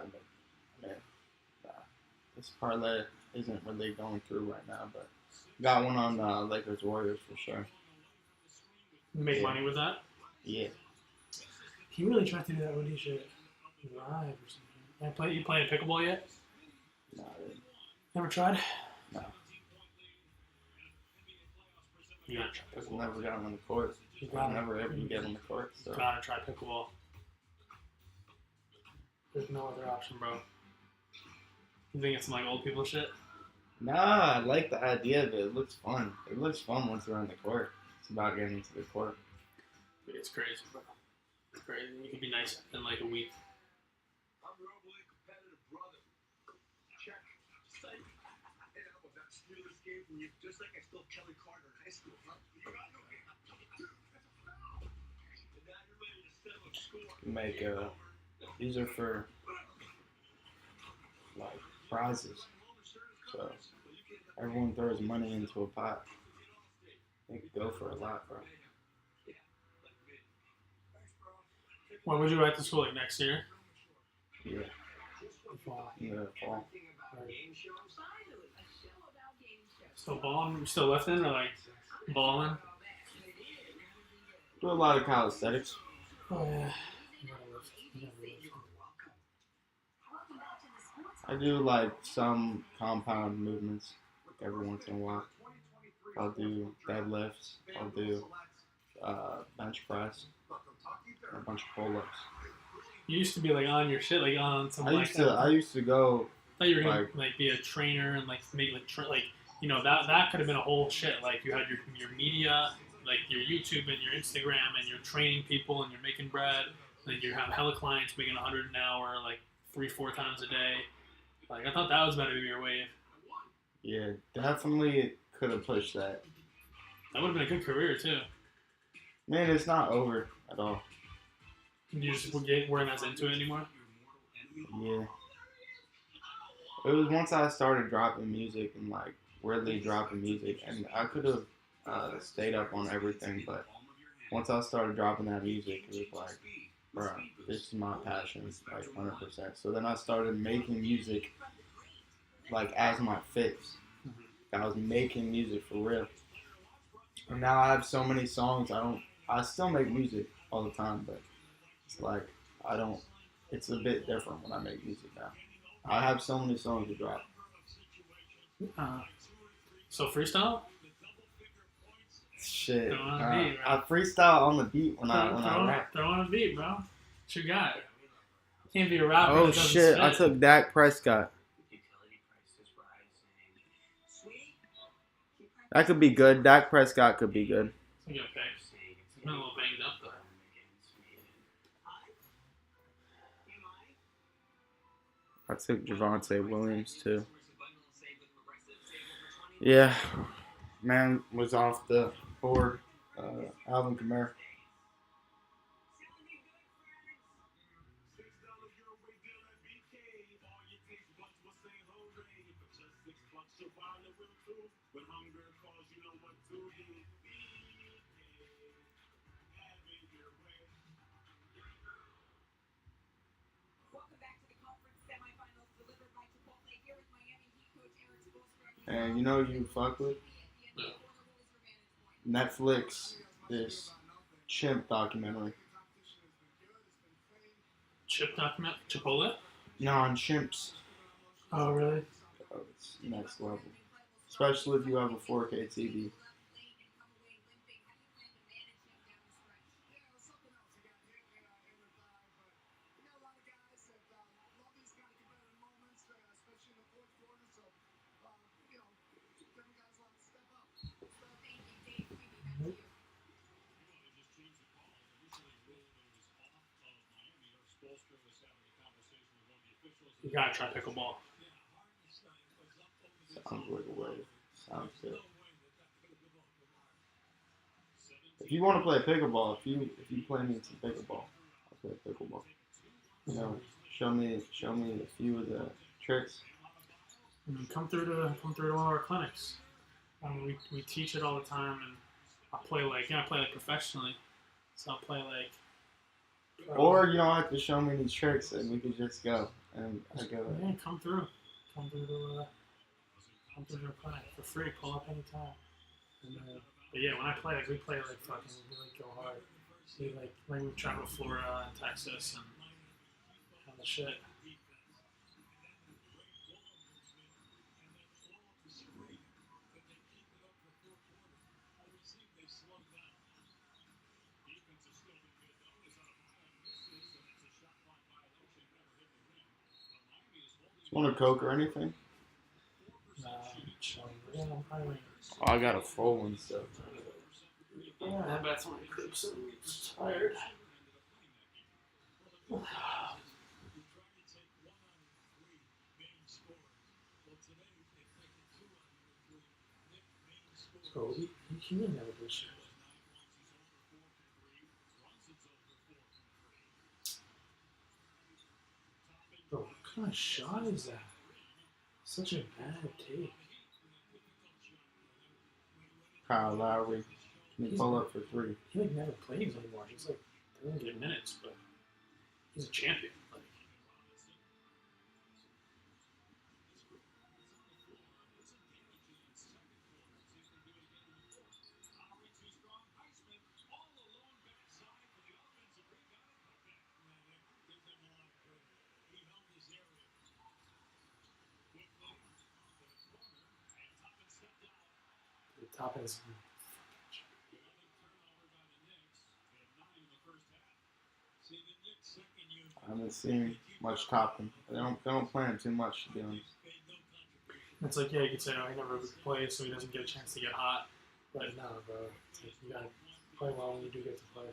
man. Nah, this parlay isn't really going through right now, but got one on Lakers Warriors for sure. Make Yeah. money with that? Yeah. He really tried to do that when he should live or something. You playing pickleball yet? Nah, Never tried? no. You gotta try Just pickleball. never got on the court. You I gotta, never ever get on the court. So. gotta try pickleball. There's no other option, bro. You think it's some like old people shit? Nah, I like the idea of it. It looks fun. It looks fun once you're on the court. It's about getting into the court. It's crazy, bro. It's crazy. You could be nice in like a week. Make these are for like prizes. So everyone throws money into a pot. They could go for a lot, bro. When would you write to school? Like next year? Yeah, in the fall. Still balling? Still lifting or like balling? Do a lot of calisthenics. Oh yeah. I do like some compound movements every once in a while. I'll do deadlifts. I'll do bench press. And a bunch of pull-ups. You used to be like on your shit, like on some. I used to go. I thought you were gonna like be a trainer and like make like you know that could have been a whole shit. Like you had your media, like your YouTube and your Instagram, and you're training people and you're making bread. And you have hella clients making $100 an hour, like 3-4 times a day. Like I thought that was about to be your wave. Yeah, definitely could have pushed that. That would have been a good career too. Man, it's not over at all. You just weren't as into it anymore. Yeah. It was once I started dropping music and like really dropping music, and I could have stayed up on everything, but once I started dropping that music, it was like, bro, this is my passion, like 100%. So then I started making music like as my fix. I was making music for real. And now I have so many songs. I still make music all the time, but it's like it's a bit different when I make music now. I have so many songs to drop. So freestyle? Shit. Throw on a beat, I freestyle on the beat when I rap. Throw on a beat, bro. What you got? You can't be a rapper. Oh that doesn't shit! spit. I took Dak Prescott. That could be good. Dak Prescott could be good. It's a good pick. He's been a little banged up though. I took Javonte Williams too. Yeah, man was off the board. Alvin Kamara. And you know who you fuck with Netflix. This chimp documentary. Chip document Chipotle. Non chimps. Oh really? Oh, it's next level. Especially if you have a 4K TV. You gotta try pickleball. Sounds like a way. Sounds good. If you want to play pickleball, if you play me some pickleball, I'll play pickleball. You know, show me a few of the tricks. Come through to one of our clinics. We teach it all the time, and I play like professionally. So I'll play like. Or you don't have to show me any tricks, and we could just go. And I go. Yeah, come through to the clinic for free. Pull up anytime. And, but yeah, when I play, like we play like fucking, we like go hard. We we travel to Florida and Texas and all the shit. Want a Coke or anything? So, yeah, I'm probably. Oh, I got a full one, so. Yeah, I have back to my crib, so I'm tired. So he may never do shit. Bro, what kind of shot is that? Such a bad take. Kyle Lowry. Can you pull up for 3? He like never plays anymore. He's like doesn't get minutes, but he's a champion. Like, the top is. I haven't seen much topping. They don't plan too much, to be honest. It's like, yeah, you could say, oh, he never plays, so he doesn't get a chance to get hot. But no, bro. It's like, you gotta play well when you do get to play.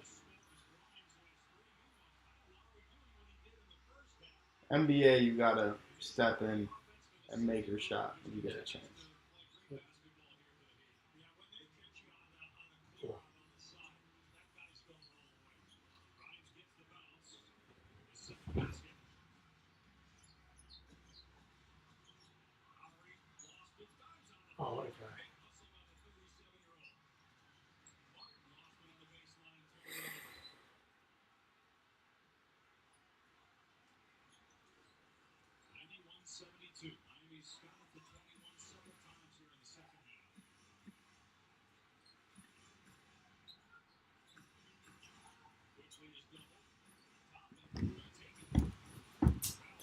NBA, you gotta step in and make your shot when you get a chance. Cool. Oh, what a guy.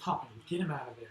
Toppin, get him out of there.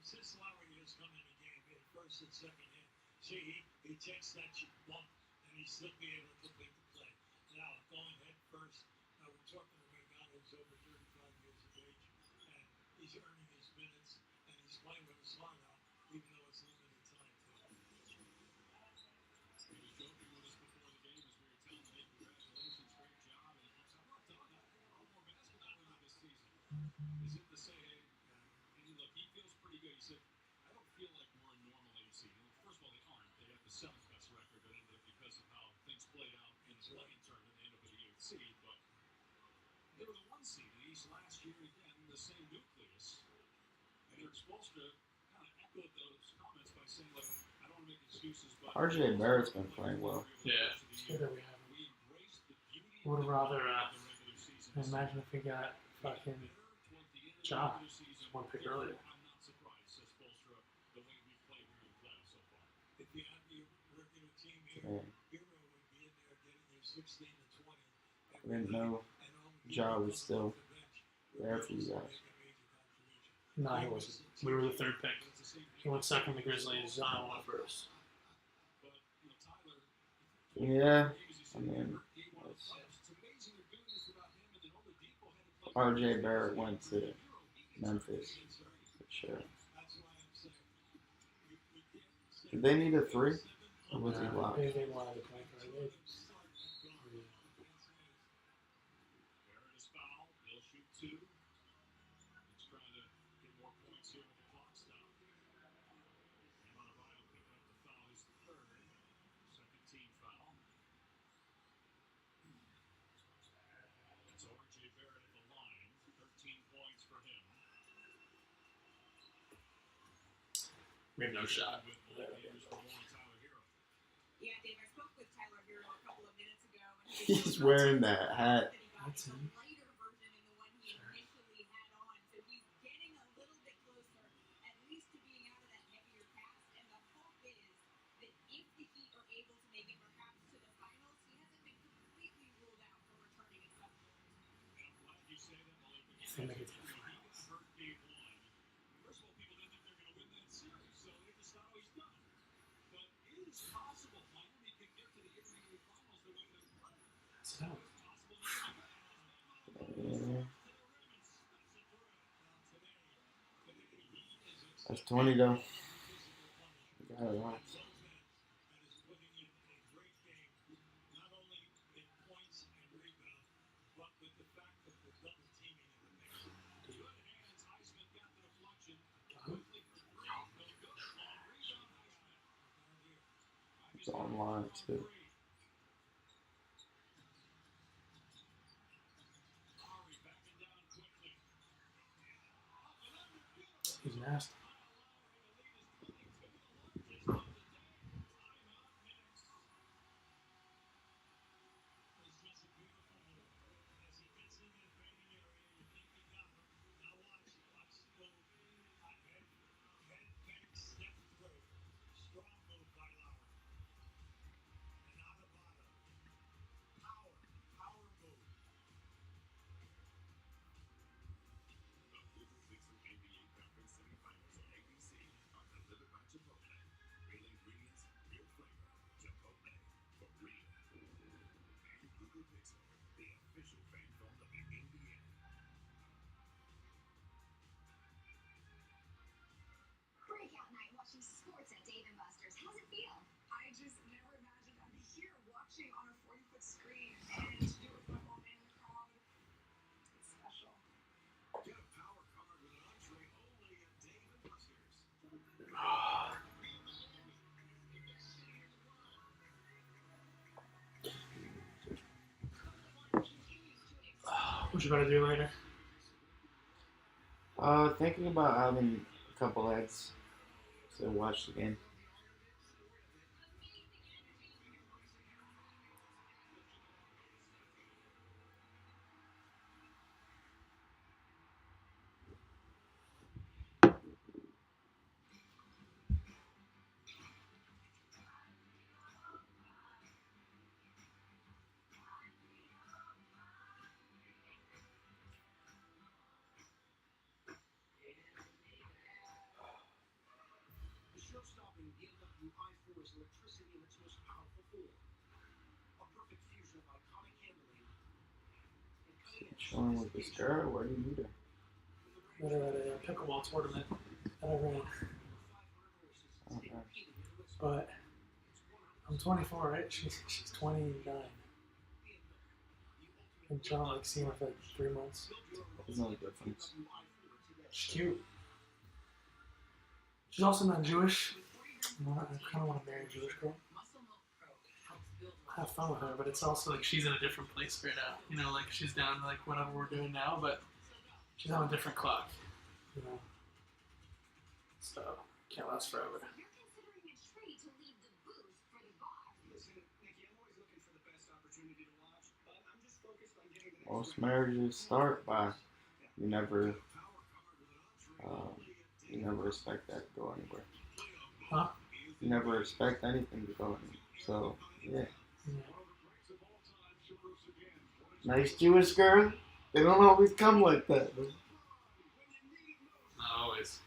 Since Lowry has come in the game, in first and second hit, see, he takes that bump and he still be able to complete the play. Now, going head first, we're talking to a guy who's over 35 years of age, and he's earning his minutes, and he's playing with a smile now, even though it's limited time, too. He was joking with us before the game as we were telling him, congratulations, great job. And he said, I'm not done. I got a lot more basketball into this season. Is it to say, hey, look, he feels pretty good. He said, I don't feel like we're a normal AC. First of all, they aren't. They have the seventh best record, but ended up because of how things played out in the playing tournament. They ended up with the eighth seed, but they were the one seed in the East last year. Again, the same nucleus. And Eric Spoelstra kind of echoed those comments by saying, look, I don't want to make excuses, but RJ Barrett's been playing well. Yeah, it's good that we have him. Would rather imagine if we got fucking Ja one pick earlier. I'm not surprised, says Spoelstra, the way we played here in the playoffs so far. If you had your regular team here, Hero would be in there getting you 16 to 20. I didn't know Ja was still there for you guys. No, he wasn't. We were the third pick. He went second to Grizzlies. Zion went first. Yeah, I mean, RJ Barrett went to Memphis for sure. Did they need a 3? Or was he locked? They wanted to play for it. Barrett is fouled. He'll shoot 2. He's trying to get more points here with the clock stop. Adebayo picking up the foul. His third. Second team foul. That's RJ Barrett at the line. 13 points for him. We have no shot. Yeah, Dave, I spoke with Tyler Hero a couple of minutes ago. And He's wearing that hat. That's him. Lighter version in the one he initially had on, so he's getting a little bit closer, at least to being out of that heavier cast. And the hope is that if the Heat are able to make it perhaps to the finals, he hasn't been completely ruled out from returning at some point. I'm glad you say that, Malik. If they make it to the finals. Hurt game 1. First of all, people didn't think they're going to win that series, so they're just not always done. But it is possible Miami can get to the NBA finals the way they're playing. So. That's 20 though. Got it on. It's online too. He's nasty. Breakout night watching sports at Dave & Buster's. How's it feel? I just never imagined I'd be here watching on a 40-foot screen and do it with my mom in the crowd. It's special. Get a power card with an entree only at Dave & Buster's. What you gonna do later? Thinking about having a couple eggs to watch the game. Chilling with this girl. Where do you meet her? Met her at a pickleball tournament that I ran. Oh, nice. But I'm 24, right? She's 29. I'm trying to like see her for like 3 months. There's no difference. She's cute. She's also not Jewish. I kind of want to marry a Jewish girl. Have fun with her, but it's also like she's in a different place right now. You know, like she's down to like whatever we're doing now, but she's on a different clock. You know, so can't last forever. Most marriages start by you never, you never expect that to go anywhere. Huh? You never expect anything to go anywhere. So yeah. Nice Jewish girl. They don't always come like that. Not always.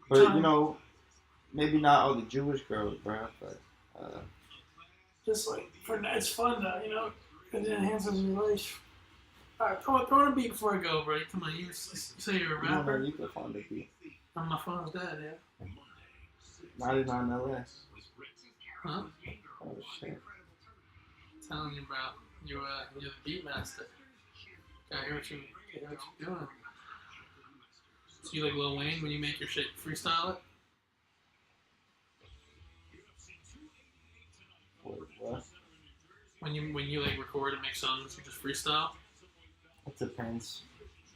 But you know, maybe not all the Jewish girls, bro. But just like it's fun though, you know. It enhances your life. Alright, throw in a beat before I go, bro. Come on, you say you're a rapper. you can find a beat. I'm my phone's dead, yeah. 99 LS. Huh? Oh shit. I'm telling you, bro. You're the beat master. Gotta hear what you're doing. So you like Lil Wayne when you make your shit freestyle it? What? When you like record and make songs, you just freestyle? It depends.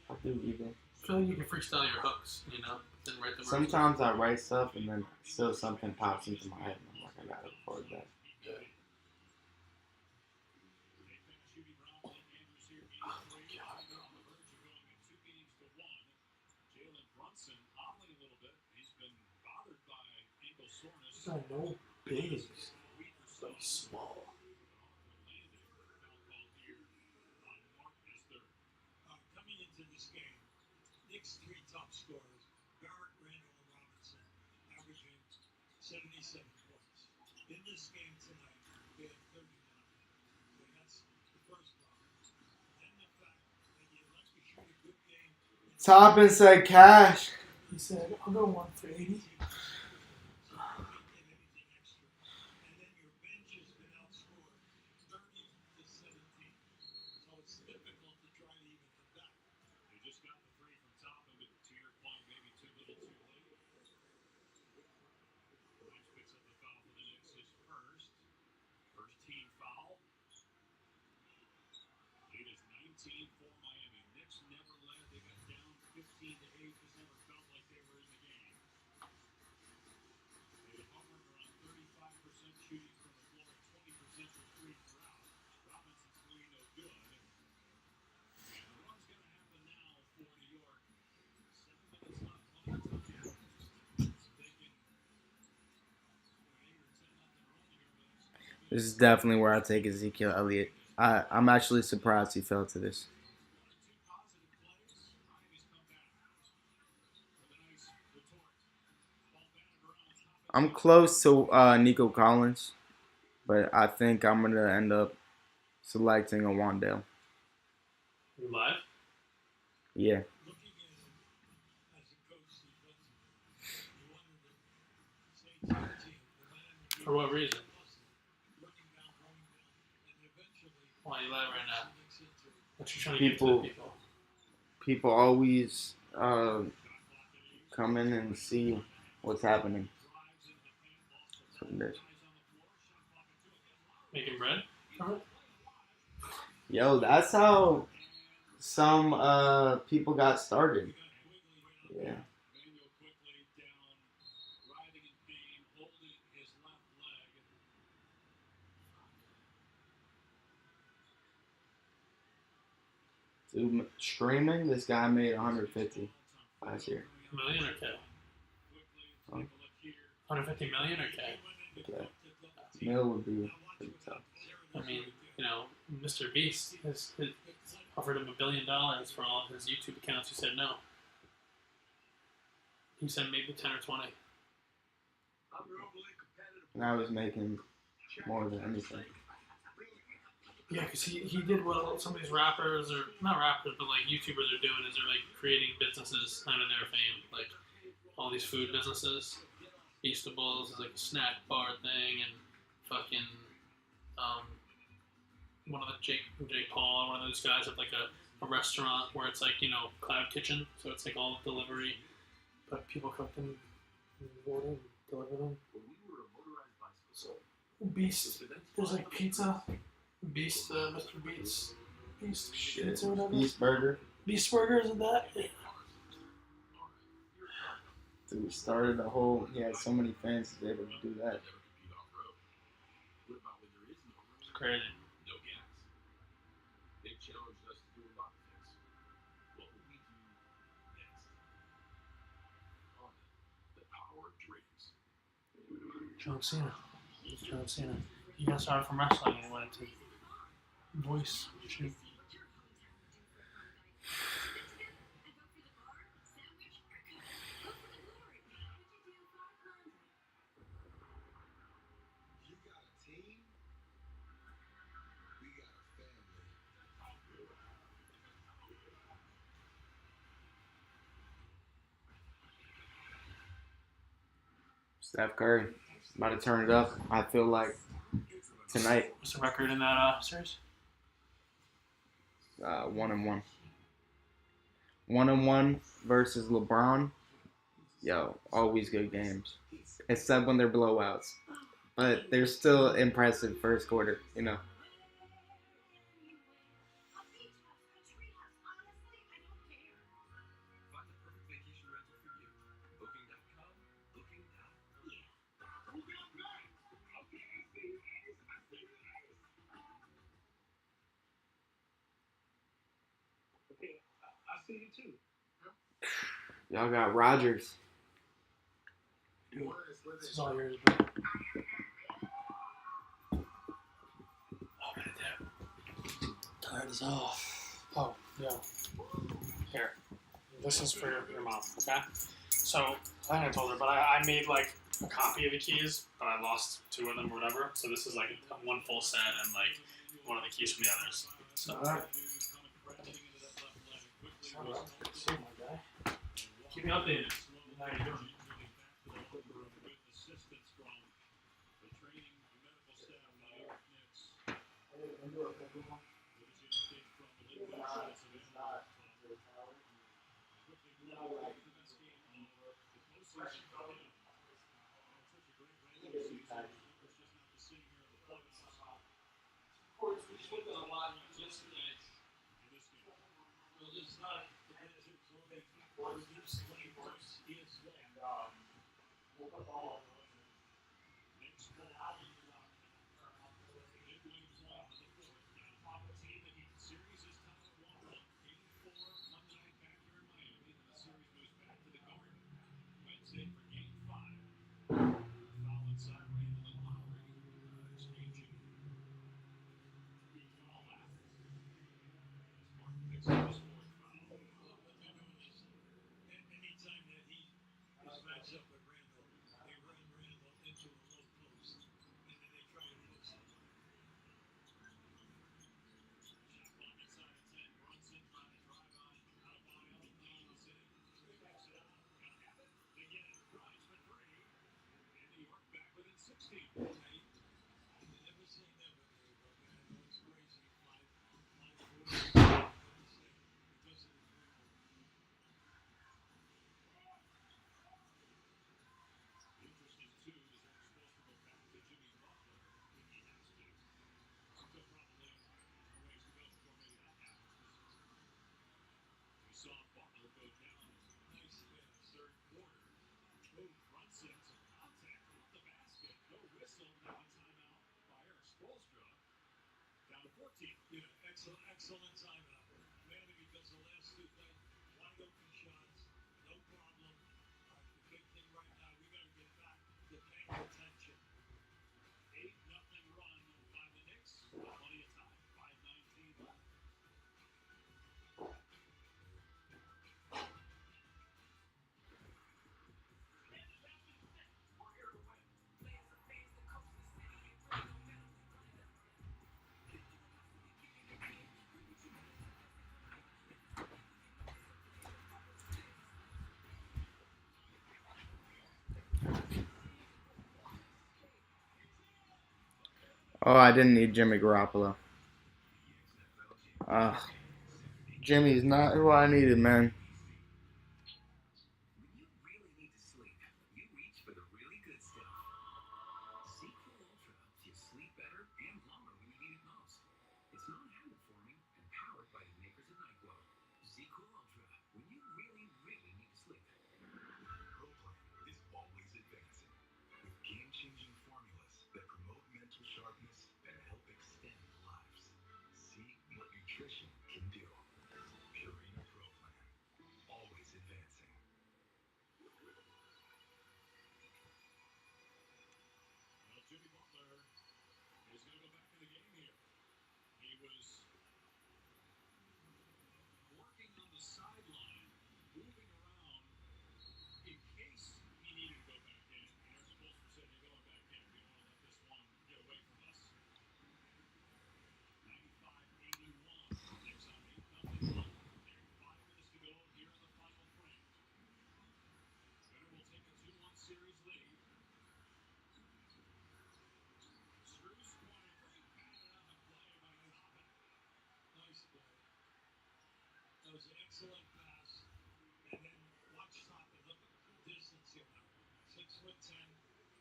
I do either. I feel like you can freestyle your hooks, you know, then write the verses. Sometimes I write stuff and then still something pops into my head and I'm like, I gotta record that. Yeah. I know big, so small. Coming into this game, Nick's 3 top scorers, Barrett, Randall, and Robinson, averaging 77 points. In this game tonight, they had 39. So that's the first problem. Then the fact that you let me shoot a good game. Toppin said cash. He said, I'll go 1 for 80. For Miami. Knicks never led. They got down 15 to 8. Just never felt like they were in the game. They had Homer around 35% shooting from the floor and 20% from three throughout. Robinson's three no good. And the run's going to happen now for New York. 7 minutes left, plenty of time. Taking 8 or 10 nothing run here. This is definitely where I take Ezekiel Elliott. I'm actually surprised he fell to this. I'm close to Nico Collins, but I think I'm going to end up selecting a Wandale. You live? Yeah. For what reason? Why are you live right now? What you trying to get to the people? People always come in and see what's happening. That's what it is. Making bread from it? Yo, that's how some people got started. Yeah. Dude, streaming, this guy made 150 last year. Million or K? Huh? 150 million or K? Okay. Mill would be pretty tough. I mean, you know, Mr. Beast has offered him $1 billion for all of his YouTube accounts. He said no. He said maybe 10 or 20. And I was making more than anything. Yeah, because he did what some of these rappers, or not rappers, but like YouTubers are doing is they're like creating businesses under their fame. Like all these food businesses. Beastables is like a snack bar thing, and fucking um, one of the Jake Paul, one of those guys have like a restaurant where it's like cloud kitchen, so it's like all delivery, but people cook them, order, and deliver them. So Beast, there's like pizza, Beast, Mr. Beast Pizza or whatever. Beast Burger. Beast Burger, isn't that? Dude, started a whole. He had so many fans to be able to do that. It's crazy. John Cena. John Cena. He got started from wrestling and went into voice shoot. Steph Curry about to turn it up. I feel like tonight. What's the record in that series? 1-1. 1-1 versus LeBron. Yo, always good games. Except when they're blowouts. But they're still impressive first quarter, Y'all got Rodgers. Dude, this is all yours, bro. Oh, man, tired as hell. Oh, yeah. Here. This is for your mom, okay? So, I think I told her, but I made like a copy of the keys, but I lost 2 of them or whatever. So this is like one full set and like one of the keys from the others. So, see, my guy. Keep me updated. How you doing? Excellent timeout. Mainly because the last 2 played wide open shots, no problem. The big thing right now, we got to get back to paying attention. 8-0 run by the Knicks. Plenty of time. 5:19 left. Oh, I didn't need Jimmy Garoppolo. Jimmy's not who I needed, man. Well, Jimmy Butler is going to go back in the game here. He was working on the sideline, moving around in case he needed to go back in. And our spokesman said, "You're going back in. We don't want to let this one get away from us." 95-81. Knicks on 8-0 run. 5 minutes to go here in the final frame. Winner will take a 2-1 series lead. Screws corner three. Batted on the play by Lopin. Nice play. That was an excellent pass. And then watch Toppin. Look at the distance here now. 6'10",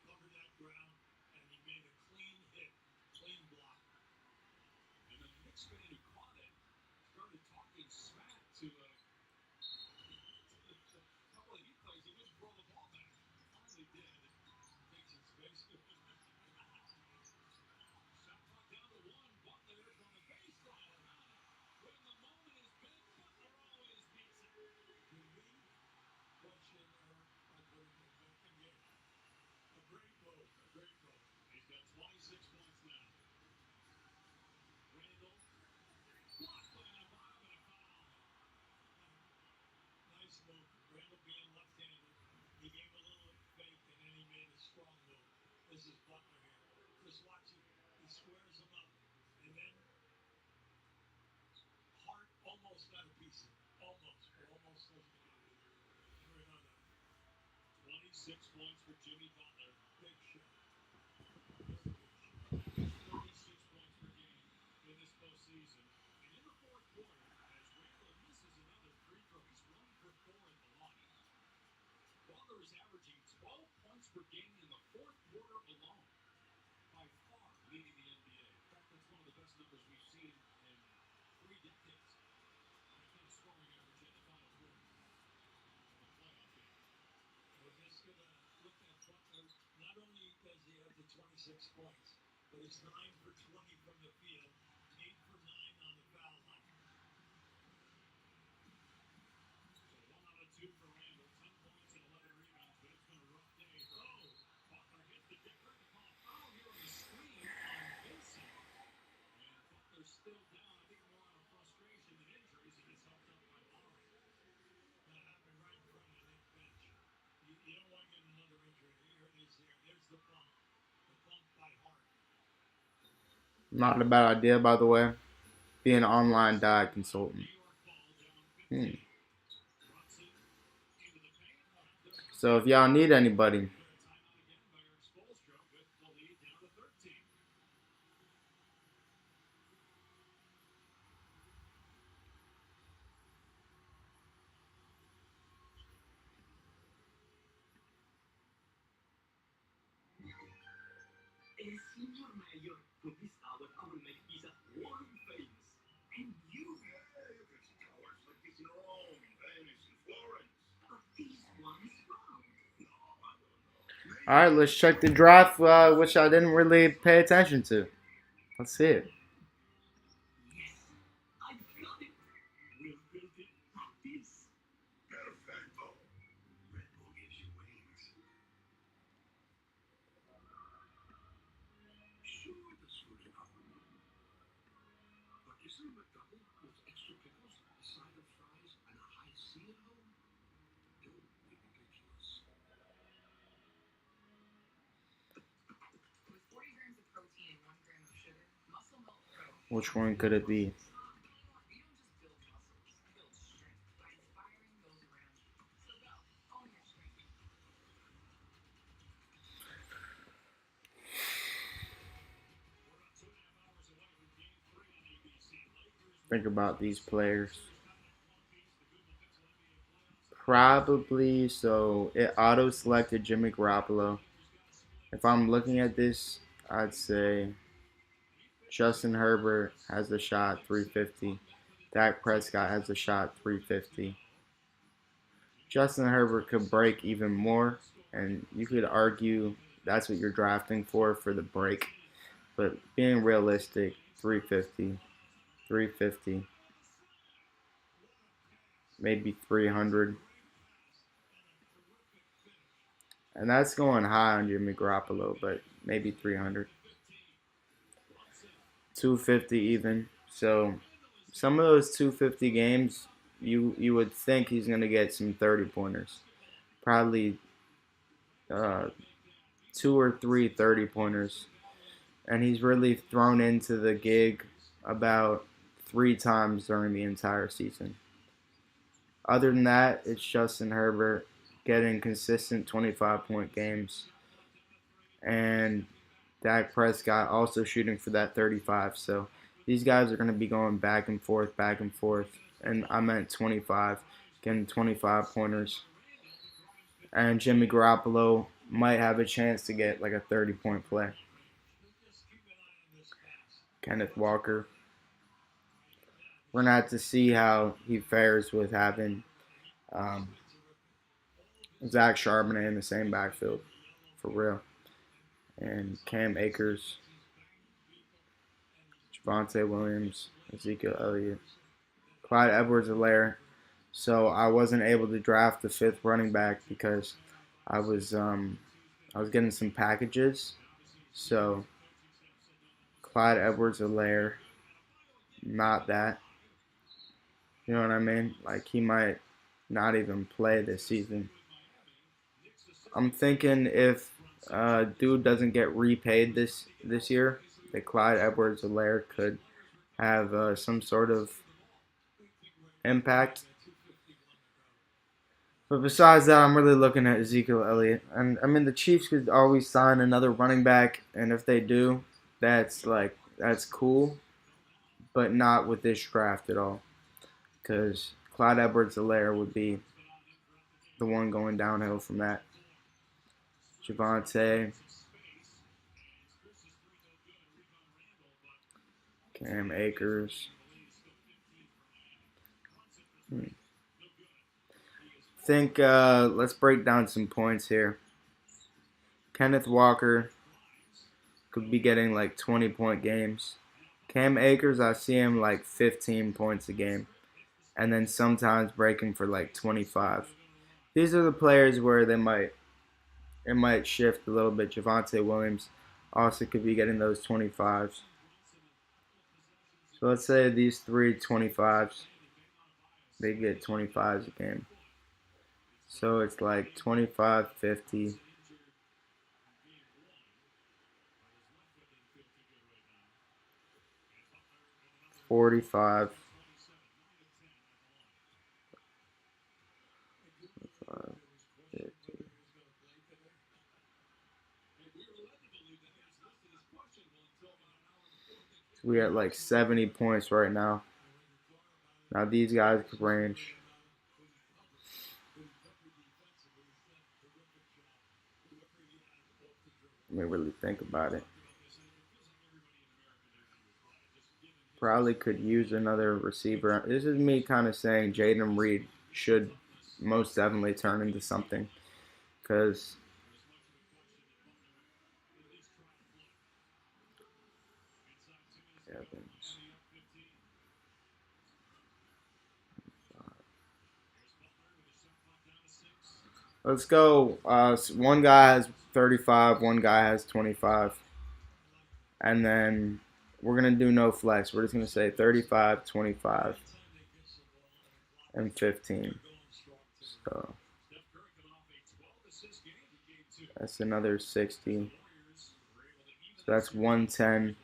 covered that ground, and he made a clean hit, clean block. And then the Knicks fan who caught it started talking smack to a couple of Heat players. He wouldn't throw the ball back. Finally did. Takes his face to it. Shot clock down to one. Butler from the baseline. When the moment is big, Butler always beats it. Do we question or putting him back in game? A great move. A great move. He's got 26 points now. Randall blocked by the bottom and a foul. Nice move. Randall being left-handed. He gave a little fake and then he made a strong move. This is Butler here. Just watch him. He squares him up. And then Hart almost got a piece of it. Almost. But almost doesn't get it. Here we go now. 26 points for Jimmy Butler. Big shot. 36 points per game in this postseason. And in the fourth quarter, as Randall misses another free throw, he's 1 for 4 at the line. Butler is averaging 12 points per game in the fourth quarter alone, by far leading the NBA. In fact, that's one of the best numbers we've seen in 3 decades. That kind of scoring average in the final quarter of a playoff game. We're just going to look at Butler. Not only does he have the 26 points, but he's 9 for 20 from the field, 8 for 9 on the foul line. So 1 out of 2 for Randall, 10 points and 11 rebounds, but it's been a rough day. Oh, Butler hit the kicker to call a foul here on the screen on Vincent. And Butler's still down, I think more out of frustration than injuries. He gets helped up by Lowry. That happened right in front of the Knicks bench. You don't want to get another injury. Here it is here. There's the bump. The bump by Hart. Not a bad idea, by the way. Be an online diet consultant. So if y'all need anybody, El señor mayor with this hour, I will make pizza world famous. And you can see towers like this in Rome, in Venice, in Florence. But this one is wrong. No, I don't know. all right, let's check the draft, which I didn't really pay attention to. Let's see it. Yes, I got it. We'll build it like this. Perfecto. Red Bull gives you wings. Sure, that's good enough. But is there a McDouble with extra pickles, a side of fries, and a high C at home? Don't be ridiculous. With 40 grams of protein and 1 gram of sugar, Muscle Milk Pro. Which one could it be? You don't just build muscles, you build strength by inspiring those around you. So go, own your strength. Think about these players. Probably, so it auto selected Jimmy Garoppolo. If I'm looking at this, I'd say Justin Herbert has a shot 350. Dak Prescott has a shot 350. Justin Herbert could break even more, and you could argue that's what you're drafting for the break. But being realistic, 350, 350, maybe 300. And that's going high on Jimmy Garoppolo, but maybe 300. 250 even. So some of those 250 games, you would think he's going to get some 30 pointers. Probably uh, 2 or 3 30 pointers. And he's really thrown into the gig about 3 times during the entire season. Other than that, it's Justin Herbert getting consistent 25-point games. And Dak Prescott also shooting for that 35. So these guys are going to be going back and forth, back and forth. And I meant 25, getting 25 pointers. And Jimmy Garoppolo might have a chance to get like a 30-point play. Kenneth Walker. We're going to have to see how he fares with having Zach Charbonnet in the same backfield, for real. And Cam Akers, Javonte Williams, Ezekiel Elliott, Clyde Edwards-Helaire. So I wasn't able to draft the 5th running back because I was getting some packages. So Clyde Edwards-Helaire, not that. You know what I mean? Like he might not even play this season. I'm thinking if dude doesn't get repaid this year, that Clyde Edwards-Helaire could have some sort of impact. But besides that, I'm really looking at Ezekiel Elliott. And I mean, the Chiefs could always sign another running back, and if they do, that's cool, but not with this draft at all. Because Clyde Edwards-Helaire would be the one going downhill from that. Javonte, Cam Akers. Think let's break down some points here. Kenneth Walker could be getting like 20-point games. Cam Akers, I see him like 15 points a game, and then sometimes breaking for like 25. These are the players where it might shift a little bit. Javonte Williams also could be getting those 25s. So let's say these 3 25s, they get 25s a game. So it's like 25, 50, 45, 50. So we at like 70 points right now. Now these guys could range. Let me really think about it. Probably could use another receiver. This is me kind of saying Jaden Reed should most definitely turn into something. Because let's go. One guy has 35, one guy has 25. And then we're going to do no flex. We're just going to say 35, 25, and 15. So that's another 60. So that's 110.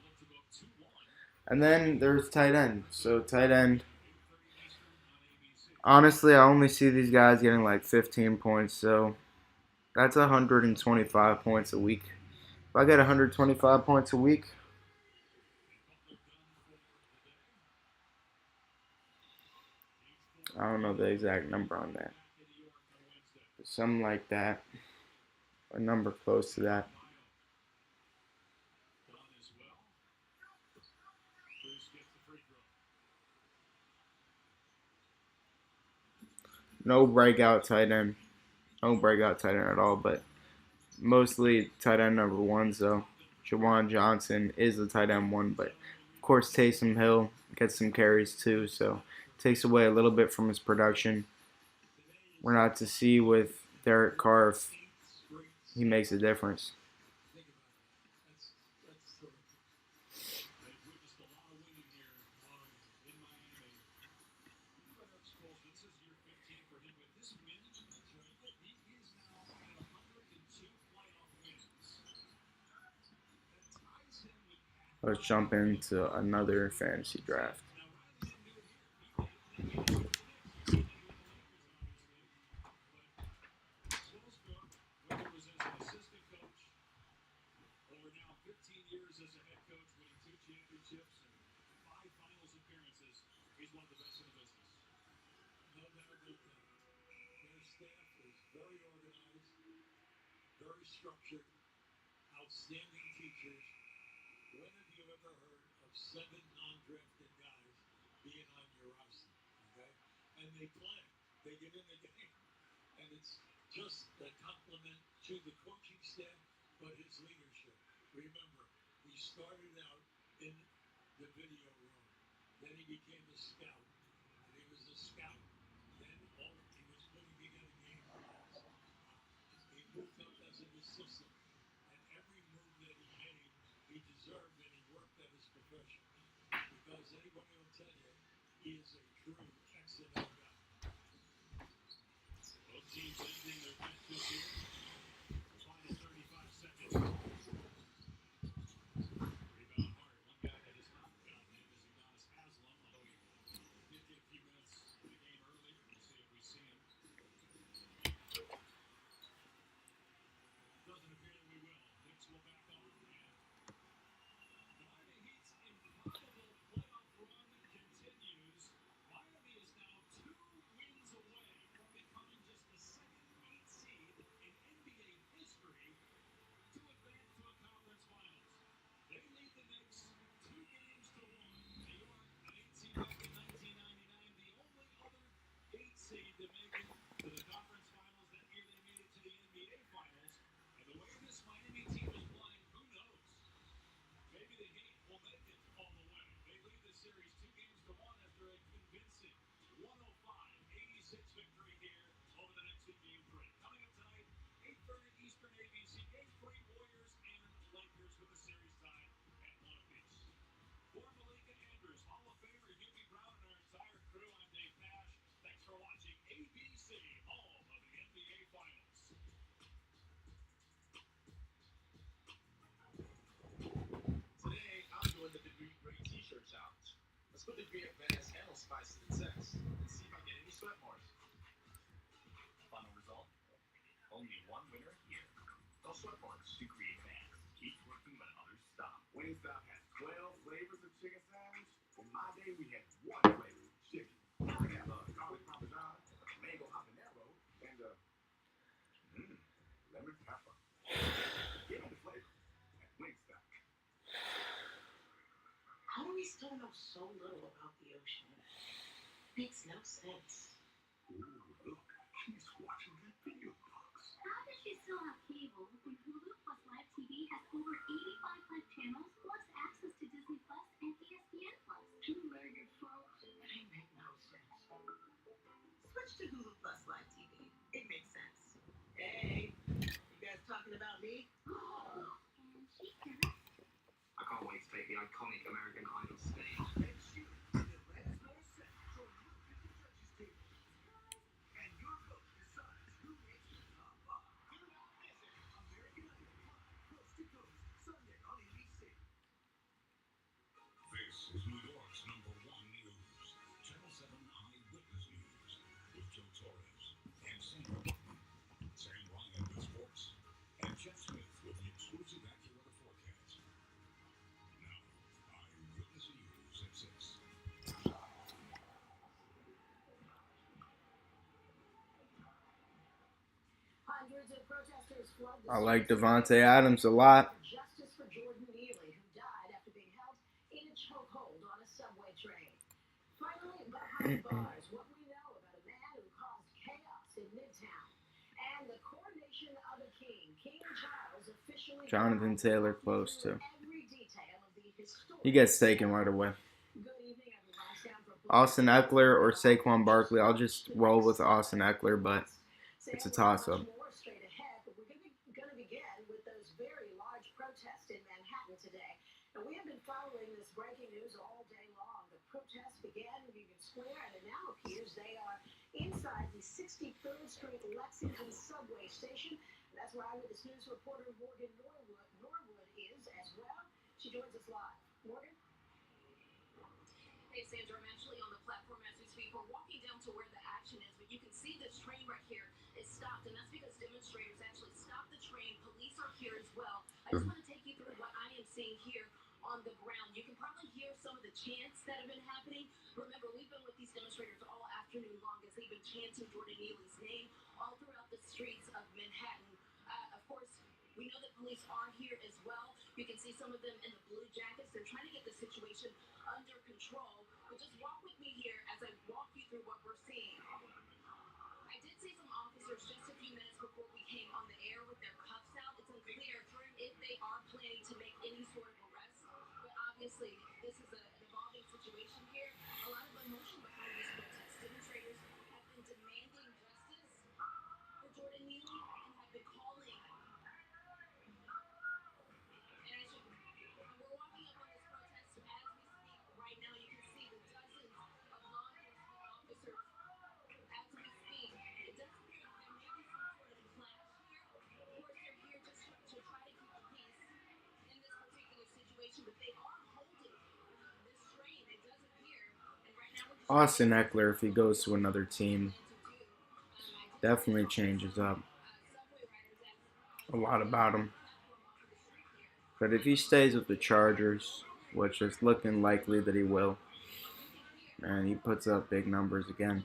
And then there's tight end. So tight end. Honestly, I only see these guys getting like 15 points. So that's 125 points a week. If I get 125 points a week, I don't know the exact number on that, but something like that, a number close to that. No breakout tight end, no breakout tight end at all, but mostly tight end number one. So Jawan Johnson is the tight end one, but of course Taysom Hill gets some carries too, so takes away a little bit from his production. We're not to see with Derek Carr if he makes a difference. Let's jump into another fantasy draft. Very structured, outstanding teachers. When have you ever heard of 7 non-drafted guys being on your roster? Okay? And they play. They get in the game. And it's just a compliment to the coaching staff, but his leadership. Remember, he started out in the video room. Then he became a scout. And he was a scout. Then he was putting together game plans. He moved up as an assistant. And every move that he made, he deserved, and he worked at his profession. Because anybody will tell you, he is a true XFL guy. Both teams ending their matches here. The final 35 seconds. Rebound hard. One guy that has not gotten it is Adonis Haslam, although he did get a few minutes in the game earlier. We'll see if we see him. Doesn't appear that we will. Knicks will back on. Miami Heat's improbable playoff run continues. Miami is now 2 wins away from becoming just the second-ranked seed in NBA history to advance to a conference finals. They lead the Knicks 2 games to 1. New York, an 8 seed back in 1999, the only other 8 seed to make it to the conference finals that year they made it to the NBA finals. And the way this Miami team is playing, who knows? Maybe the Heat will make it all the way. They lead the series 2 games to 1 after a convincing 105-86 victory here over the Knicks in Game 3. Coming up tonight, 8:30 Eastern ABC. Game 3, Warriors and Lakers with the series tied at 1 apiece. For Malika Andrews, Hall of Famer Hubie Brown, and our entire crew, I'm Dave Nash. Thanks for watching ABC, home of the NBA Finals. Today, I'm doing the Degree Great T-shirt challenge. Let's put Degree Advanced Handle Spice to the test and see if I get any sweat marks. Final result? Only one winner here. No sweat marks. Degree Advanced. Keeps working when others stop. Wingstop has 12 flavors of chicken sandwich. In my day, we had one flavor of chicken. We have garlic parmesan, mango habanero, and lemon pepper. Give me the flavor at Wingstop. How do we still know so little about the ocean? Makes no sense. Ooh, look, she's watching the video books. How does she still have cable when Hulu plus Live TV has over 85 live channels plus access to Disney Plus and ESPN Plus? Two-legged frogs? That ain't make no sense. Switch to Hulu Plus Live TV. It makes sense. Hey, you guys talking about me? And she can. I can't wait to take the iconic American Idol stage. And she did last more set, so you pick the judges table. And your vote decides who makes the top 5. Do not miss it. American Idol 5, Coast to Coast, Sunday on ABC. This is New York's #1 news. Channel 7 Eyewitness News with Joe Torres and Sandra Button. Sam Ryan with sports. And Jeff Smith with the exclusive AccuWeather forecast. Now, Eyewitness News at 7. I like Devontae Adams a lot. Justice for Jordan Neely, who died after being held in a chokehold on a subway train. Finally, behind bars, what we know about a man who caused chaos in Midtown. And the coronation of a king, King Charles, officially Jonathan Taylor close too. every detail of the historic. He gets taken right away. Good evening, everyone. Sound for Austin Eckler or Saquon Barkley. I'll just roll with Austin Eckler, but it's a toss-up. More straight ahead, but we're going to begin with those very large protests in Manhattan today. And we have been following this breaking news all day long. The protests began in Union Square, and it now appears they are inside the 63rd Street Lexington subway station. And that's where Eyewitness News reporter Morgan Norwood is as well. She joins us live. Morgan? Hey, Sandra, I'm actually on the platform as we speak. We're walking down to where the action is, but you can see this train right here is stopped, and that's because demonstrators actually stopped the train. Police are here as well. I just want to take you through what I am seeing here on the ground. You can probably hear some of the chants that have been happening. Remember, we've been with these demonstrators all afternoon long as they've been chanting Jordan Neely's name all throughout the streets of Manhattan. Of course, we know that police are here as well. You can see some of them in the blue jackets. They're trying to get the situation under control. But just walk with me here as I walk you through what we're seeing. I did see some officers just a few minutes before we came on the air with their cuffs out. It's unclear if they are planning to make any sort of arrest. But obviously, this is an evolving situation here. A lot of emotion behind these protests. Demonstrators have been demanding justice for Jordan Neely and have been calling. And as we're walking up on this protest as we speak right now, you can see the dozens of law enforcement officers as we speak. It does appear that there may be some sort of clash here. Of course, they're here just to try to keep the peace in this particular situation, but they are holding this train. It does appear, and right now we're just Austin Eckler, if he goes to another team, definitely changes up a lot about him. But if he stays with the Chargers, which is looking likely that he will, and he puts up big numbers again.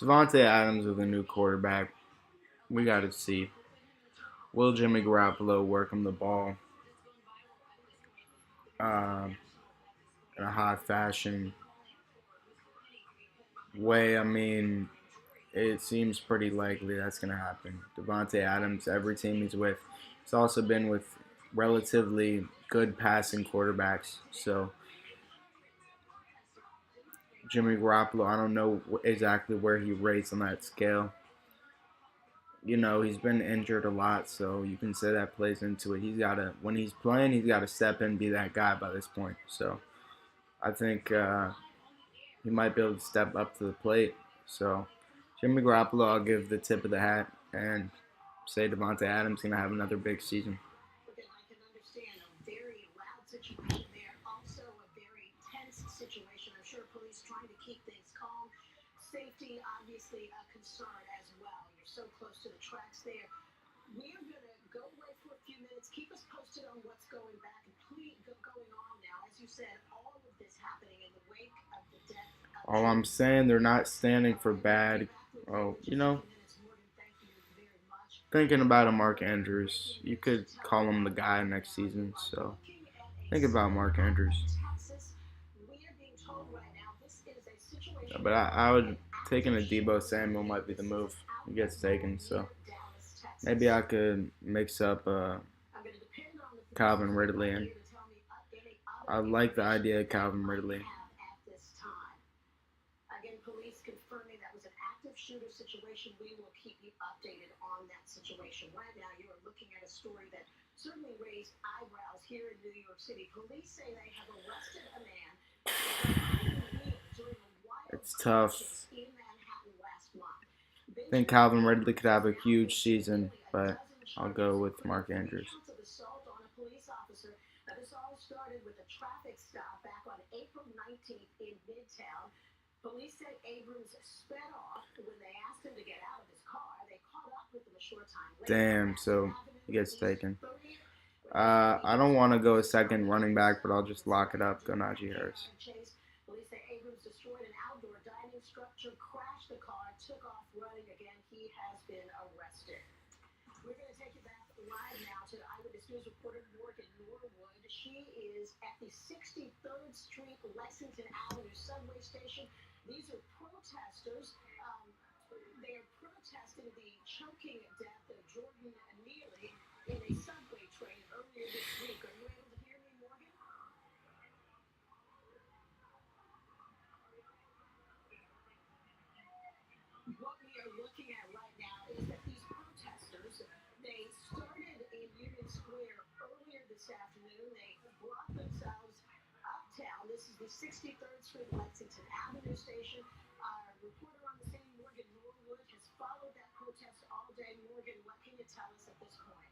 Devontae Adams with a new quarterback. We got to see. Will Jimmy Garoppolo work him the ball in a hot fashion way? I mean, it seems pretty likely that's going to happen. Devontae Adams, every team he's with, he's also been with relatively good passing quarterbacks. So Jimmy Garoppolo, I don't know exactly where he rates on that scale. You know, he's been injured a lot, so you can say that plays into it. When he's playing, he's got to step in and be that guy by this point. So I think he might be able to step up to the plate. So Jimmy Garoppolo, I'll give the tip of the hat and say Devontae Adams going to have another big season. Okay, I can understand a very loud situation there, also a very tense situation. I'm sure police trying to keep things calm. Safety, obviously, a concern as well. You're so close to the tracks there. We are going to go away for a few minutes. Keep us posted on what's going on now. As you said, all of this happening in the wake of the death of All I'm saying, they're not standing for bad. Oh, you know, thinking about a Mark Andrews. You could call him the guy next season. So think about Mark Andrews. But I would taking a Debo Samuel might be the move. He gets taken, so maybe I could mix up Calvin Ridley, and I like the idea of Calvin Ridley. Again, police confirming that was an active shooter situation. We will keep you updated on that situation. Right now, you are looking at a story that certainly raised eyebrows here in New York City. Police say they have arrested a man during a wild It's tough. in Manhattan last month. I think Calvin Ridley could have a huge season, but I'll go with Mark Andrews. Assault on a police officer. This all started started with a traffic stop back on April 19th in Midtown. Police said Abrams sped off when they asked him to get out of his car. They caught up with him a short time later. Damn, so he gets East taken. 30th. I don't want to go a second running back, but I'll just lock it up. Go Najee Harris. Police say Abrams destroyed an outdoor dining structure, crashed the car, took off running again. He has been arrested. We're going to take you back live now to Eyewitness News reporter Morgan Norwood. She is at the 63rd Street Lexington Avenue subway station. These are protesters. They are protesting the choking death of Jordan Neely in a subway train earlier this week. Are you able to hear me, Morgan? What we are looking at right now is that these protesters, they started in Union Square earlier this afternoon. They brought themselves uptown. This is the 63rd Street Lexington Avenue station. Our reporter on the scene, Morgan Norwood, has followed that protest all day. Morgan, what can you tell us at this point?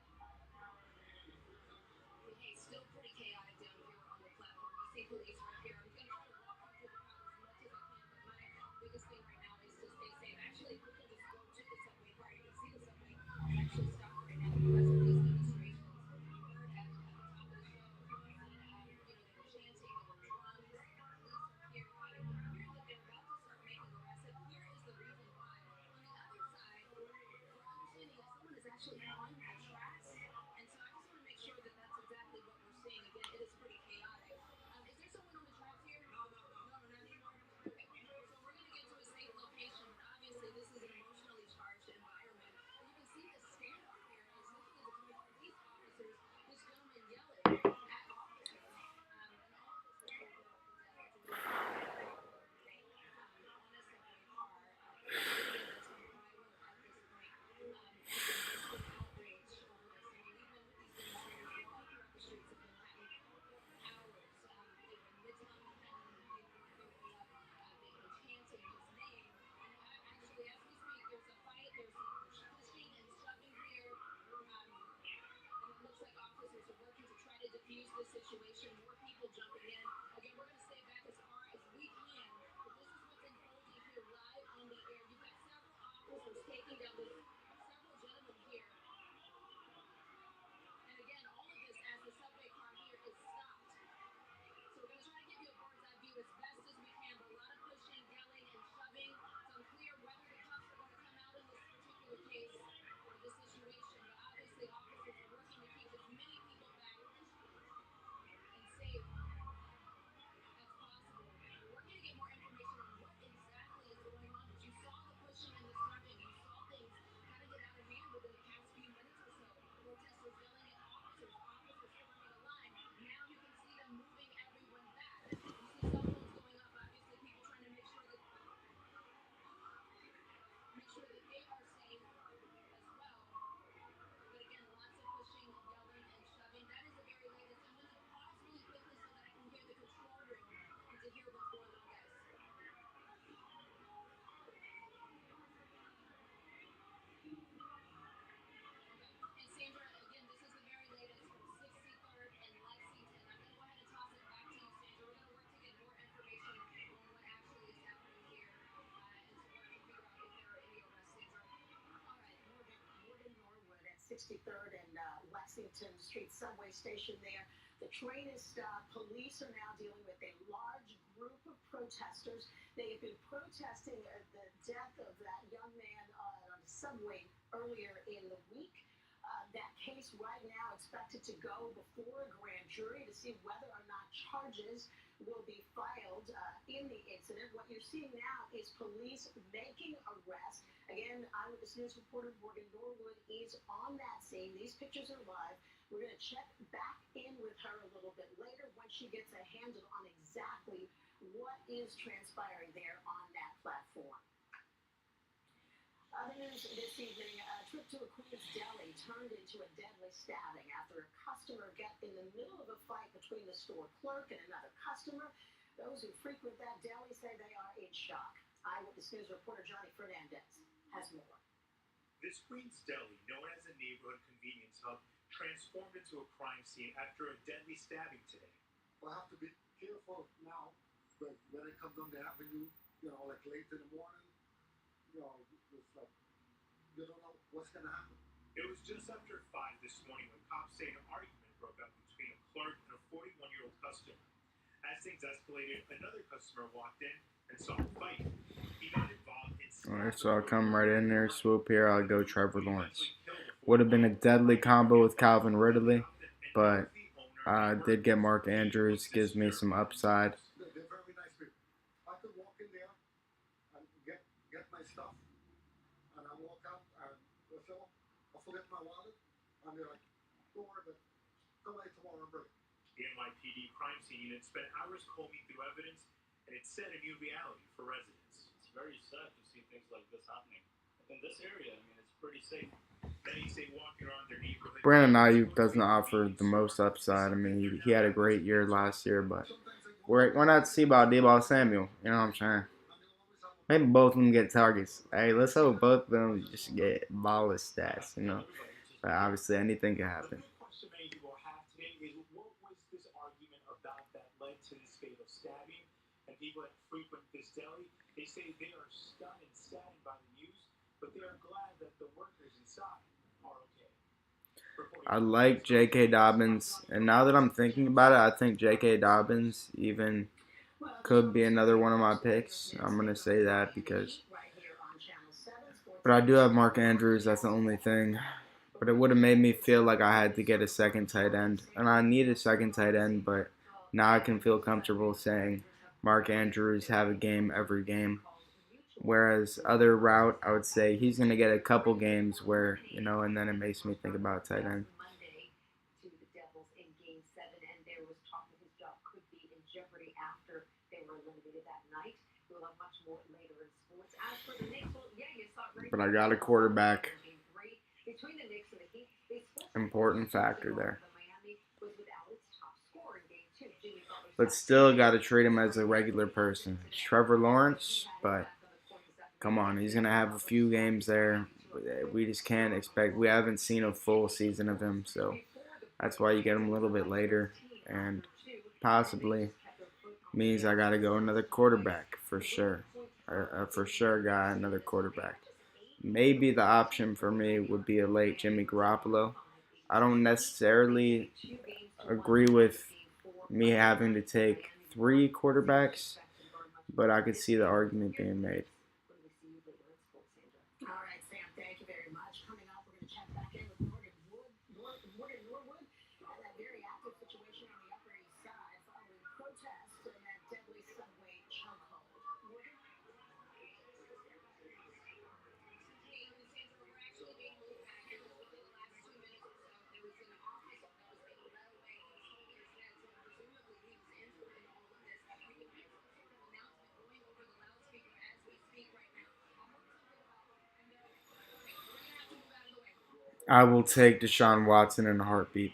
Hey, still pretty chaotic down here on the platform. You see police right here. I'm going to try to walk you through the crowd as much as I can, but my biggest thing right now is to stay safe. Actually, we can just go to the subway car. You can see the subway is actually stopped right now because of these demonstrations. You heard at the top of the show that, they were chanting, there were drums, police are here. You hear that they're about to start making arrests, and here is the reason why. On the other side, we're understanding that someone is actually on the tracks, and so I just want to make sure that that's exactly what we're seeing. Again, it is pretty chaotic. Is there someone on the tracks here? No, not anymore. Okay, so we're going to get to a safe location, but obviously this is an emotionally charged environment. And you can see the standoff here, essentially between police officers, this gentleman yelling at officers. An officer over the death of Jordan on a subway car, video that's gone viral at this point. There's been outrage over this. I mean, even with these demonstrators walking throughout the streets of Manhattan for hours. They were in Midtown Manhattan. People were going up. They've been chanting his name. And actually, as we speak, there's a fight. There's pushing and shoving here. And it looks like officers are working to try to defuse this situation. More people jumping in. Again, we're going to stay back as far as we can. But this is what's unfolding here live on the air. You've got several officers taking down several gentlemen here. And again, all of this as the subway car here is stopped. So we're going to try to give you a bird's eye view as best as we can, but a lot of pushing, yelling, and shoving. It's unclear whether the cops are going to come out in this particular case or the situation, but obviously officers are working to keep as many people back and safe as possible. We're working to get more information on what exactly is going on, but you saw the pushing and the shoving. You saw things kind of get out of hand within the past few minutes or so. Protesters yelling at officers, officers forming a line. Now you can see them moving everyone back. You see cell phones going off, obviously people trying to make sure that they are safe as well. But again, lots of pushing, yelling, and shoving. That is the very latest. I'm going to pause really quickly so that I can hear the control room and to hear what's going on, guys. And Sandra, again, this is the very latest from 63rd and Lexington. I'm going to go ahead and toss it back to you, Sandra. We're going to work to get more information on what actually is happening here and to work to figure out if there are any arrests, Sandra. All right, Morgan Norwood at 63rd and Lexington Street subway station there. The train is stopped. Police are now dealing with a large group of protesters. They have been protesting the death of that young man on a subway earlier in the week. That case right now expected to go before a grand jury to see whether or not charges will be filed in the incident. What you're seeing now is police making arrests. Again, Eyewitness News reporter Morgan Norwood is on that scene. These pictures are live. We're going to check back in with her a little bit later when she gets a handle on exactly what is transpiring there on that platform. Other news this evening, a trip to a Queens deli turned into a deadly stabbing after a customer got in the middle of a fight between the store clerk and another customer. Those who frequent that deli say they are in shock. Eyewitness News reporter Johnny Fernandez has more. This Queens deli, known as a neighborhood convenience hub, transformed into a crime scene after a deadly stabbing today. I have to be careful now. But when I come down the avenue, like late in the morning, it's like you don't know what's gonna happen. It was just after 5 this morning when cops say an argument broke out between a clerk and a 41-year-old customer. As things escalated, another customer walked in and saw a fight. He got involved and Alright, slapped so I'll the come right in there, swoop here, I'll go Trevor he Lawrence. eventually killed the Would have been a 41-year-old. deadly combo with Calvin Ridley, but The owner I did get Mark Andrews, gives me some upside. They're very nice people. I could walk in there and get my stuff, and I walk out and I forget my wallet, and they're like, "Don't worry about it. Come back tomorrow and bring it." The NYPD crime scene unit spent hours combing through evidence, and it set a new reality for residents. It's very sad to see things like this happening. In this area, I mean, it's pretty safe. Many say walking around their neighborhood. Brandon Ayuk doesn't offer the most upside. I mean, he had a great year last year, but we're not to see about Deebo Samuel. You know what I'm saying? Maybe both of them get targets. Hey, let's hope both of them just get baller stats, you know. But obviously, anything can happen. The big question many people have today is what was this argument about that led to this fatal stabbing? And people that frequent this deli, they say they are stunned and saddened by the news, but they are glad that the workers inside are okay. I like J.K. Dobbins, and now that I'm thinking about it, I think J.K. Dobbins even could be another one of my picks. I'm going to say that because... But I do have Mark Andrews, that's the only thing. But it would have made me feel like I had to get a second tight end. And I need a second tight end, but now I can feel comfortable saying Mark Andrews have a game every game. Whereas other route, I would say he's going to get a couple games where, and then it makes me think about tight end. But I got a quarterback. Important factor there. But still got to treat him as a regular person. It's Trevor Lawrence, but come on, he's going to have a few games there. We just can't expect. We haven't seen a full season of him, so that's why you get him a little bit later. And possibly means I got to go another quarterback for sure. For sure got another quarterback. Maybe the option for me would be a late Jimmy Garoppolo. I don't necessarily agree with me having to take 3 quarterbacks, but I could see the argument being made. All right, Sam, thank you very much. Coming up, we're going to check back in with Morgan Norwood, and that very active situation on the Upper East Side following protests and that deadly subway chokehold. Morgan? I will take Deshaun Watson in a heartbeat.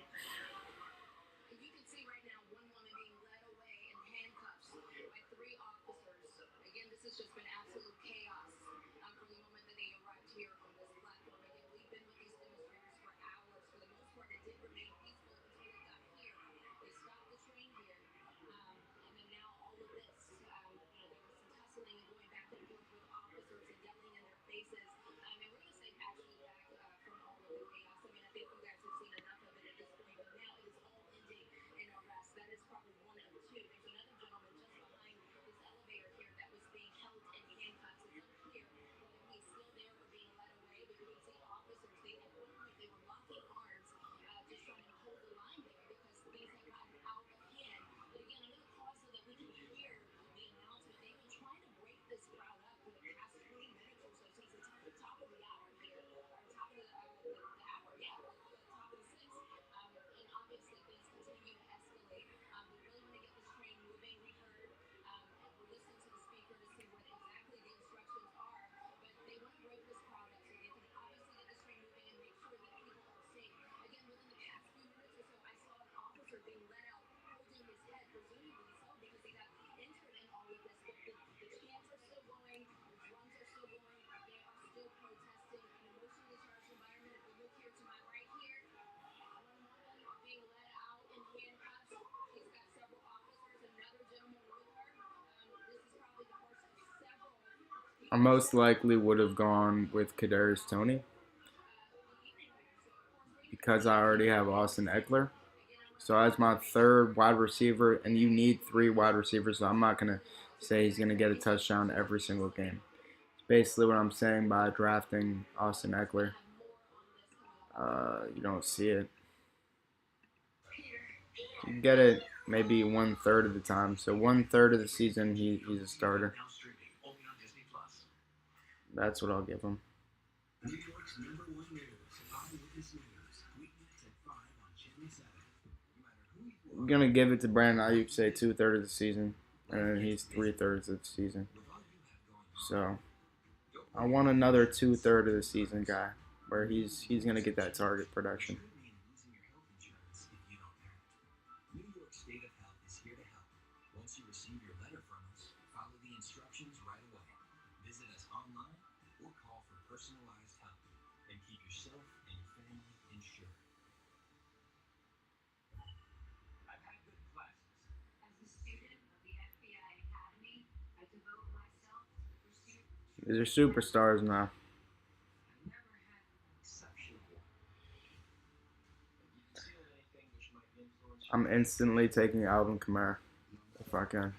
I most likely would have gone with Kadarius Toney because I already have Austin Eckler. So as my third wide receiver, and you need 3 wide receivers, so I'm not gonna say he's gonna get a touchdown every single game. It's basically what I'm saying by drafting Austin Eckler. You don't see it. You get it maybe 1/3 of the time. So 1/3 of the season he's a starter. That's what I'll give him. New York's #1 news, Eyewitness News, weeknights at 5 on Channel 7. No matter who you I'm gonna give it to Brandon Ayuk, say 2/3 of the season, and then he's 3/3 of the season. So I want another 2/3 of the season guy where he's gonna get that target production. New York State of Health is here to help. Once you receive your letter from us, follow the instructions right away. Visit us online or call for personalized help and keep yourself and your family insured. I've had good classes. As a student of the FBI Academy, I devote myself to the pursuit. These are superstars now. I've never had an exceptional one. Have you concealed anything which might influence I'm instantly taking Alvin Kamara if I can.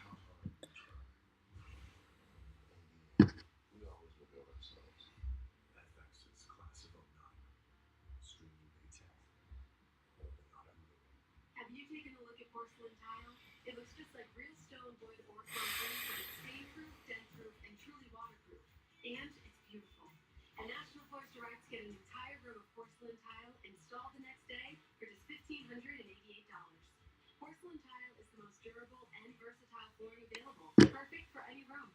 We always reveal ourselves. FX's Class of 09. Streaming May 10th. Only on Hulu. Have you taken a look at porcelain tile? It looks just like real stone, wood, or concrete, but it's stain-proof, dent-proof, and truly waterproof. And it's beautiful. And National Floors Directs get an entire room of porcelain tile installed the next day for just $1,588. Porcelain tile is the most durable and versatile flooring available, perfect for any room.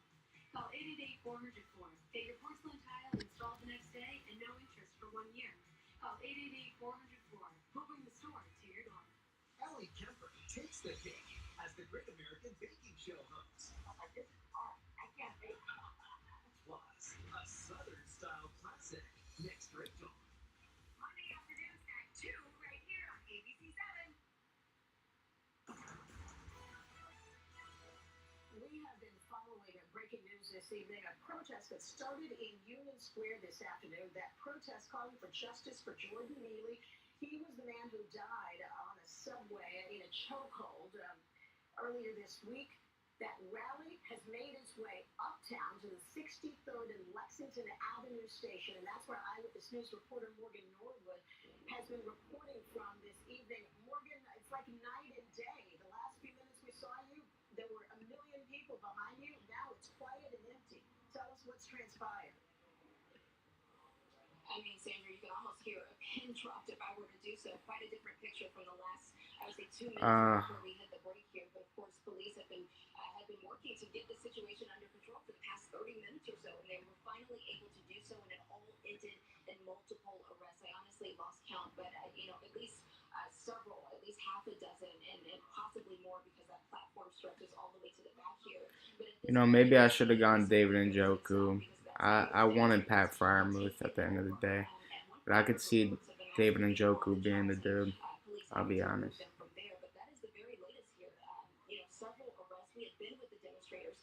Call 888-400-FLOOR. Get your porcelain tile installed the next day and no interest for 1 year. Call 888-400-FLOOR. We'll bring the store to your door. Ellie Kemper takes the cake as the Great American Baking Show host. This is hard. I can't bake. Plus, a Southern-style classic next Rachel. Monday afternoons at 2 right here on ABC 7. We have been following breaking news this evening. A protest that started in Union Square this afternoon. That protest calling for justice for Jordan Neely. He was the man who died on a subway in a chokehold earlier this week. That rally has made its way uptown to the 63rd and Lexington Avenue station, and that's where Eyewitness News reporter Morgan Norwood has been reporting from this evening. Morgan, it's like night and day. The last few minutes we saw you, there were 1 million people behind you. Now it's quiet and empty. Tell us what's transpired. I mean, Sandra, you can almost hear a pin dropped if I were to do so. Quite a different picture from the last, I would say, 2 minutes before we hit the break here. But of course, police have been working to get the situation under control for the past 30 minutes or so, and they were finally able to do so, and it all ended in multiple arrests. I honestly lost count, but at least several, at least half a dozen, and possibly more because that platform stretches all the way to the back here. But Maybe I should have gone David Njoku. I wanted Pat Fryermuth at the end of the day, but I could see David Njoku being the dude. I'll be honest. But that is the very latest here. Several arrests. We had been with the demonstrators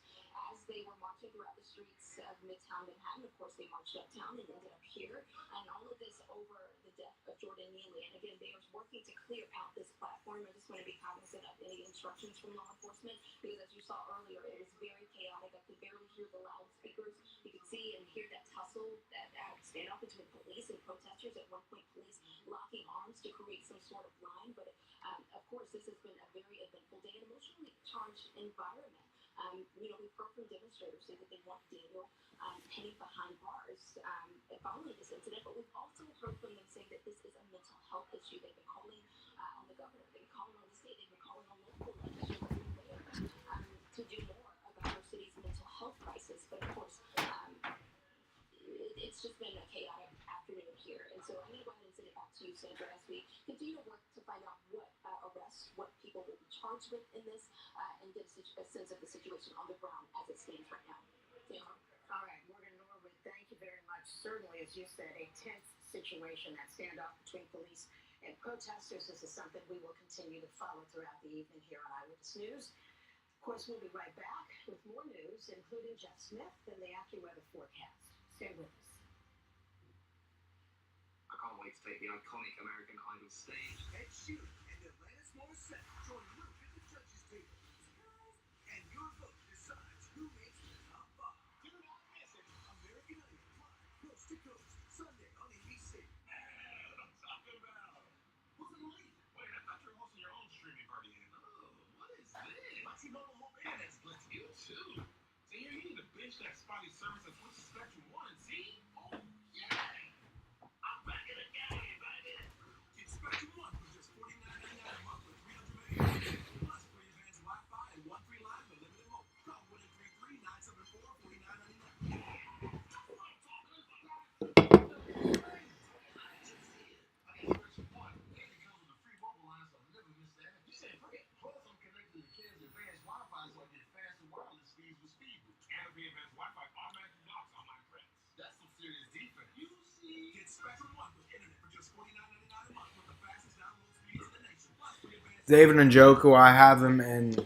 as they were marching throughout the streets of Midtown Manhattan. Of course, they marched uptown and ended up here. And all of this over the death of Jordan Neely. And again, they are working to clear out this platform. I just want to be cognizant of any instructions from law enforcement because, as you saw earlier, it was very chaotic. I could barely hear the loudspeakers. You could see and hear that tussle, that standoff between police and protesters. At one point, police locking arms to create some sort of line. But of course, this has been a very eventful day, an emotionally charged environment. We've heard from demonstrators say that they want Daniel Penny behind bars following this incident, but we've also heard from them saying that this is a mental health issue. They've been calling on the governor, they've been calling on the state, they've been calling on local legislators to do more about our city's mental health crisis. But of course, it's just been a chaotic afternoon here. And so I'm going to go ahead and send it back to you, Sandra, as we continue to work to find out what arrests, what people will be charged with in this, and get a sense of the situation on the ground as it stands right now. Sandra? All right, Morgan Norwood, thank you very much. Certainly, as you said, a tense situation, that standoff between police and protesters. This is something we will continue to follow throughout the evening here on Eyewitness News. course, we'll be right back with more news, including Jeff Smith and the AccuWeather forecast. Stay with us. I can't wait to take the iconic American Idol stage. Ed Sheeran and Atlantis Morissette join Luke at the judges' table. And your vote decides who makes the top 5. Do not miss it. American Idol live coast to coast Sunday on ABC. Yeah, I'm talking about. Who's in the lead? Wait, I thought you were hosting your own streaming party. Oh, what is this? Maximum Mobile has glitz. You too. See, you need to binge that spotty service and switch to Spectrum One. See? Oh, yeah. I'm back in the game, baby. Get Spectrum One for just $49.99 a month with 300 megabytes. Plus, free advanced Wi-Fi and one free line with limited mode. Call 1-833-974-4999. Get Spectrum One with internet for just $49.99 a month with the fastest download speeds in the nation. Plus, free advanced David Njoku, I have him in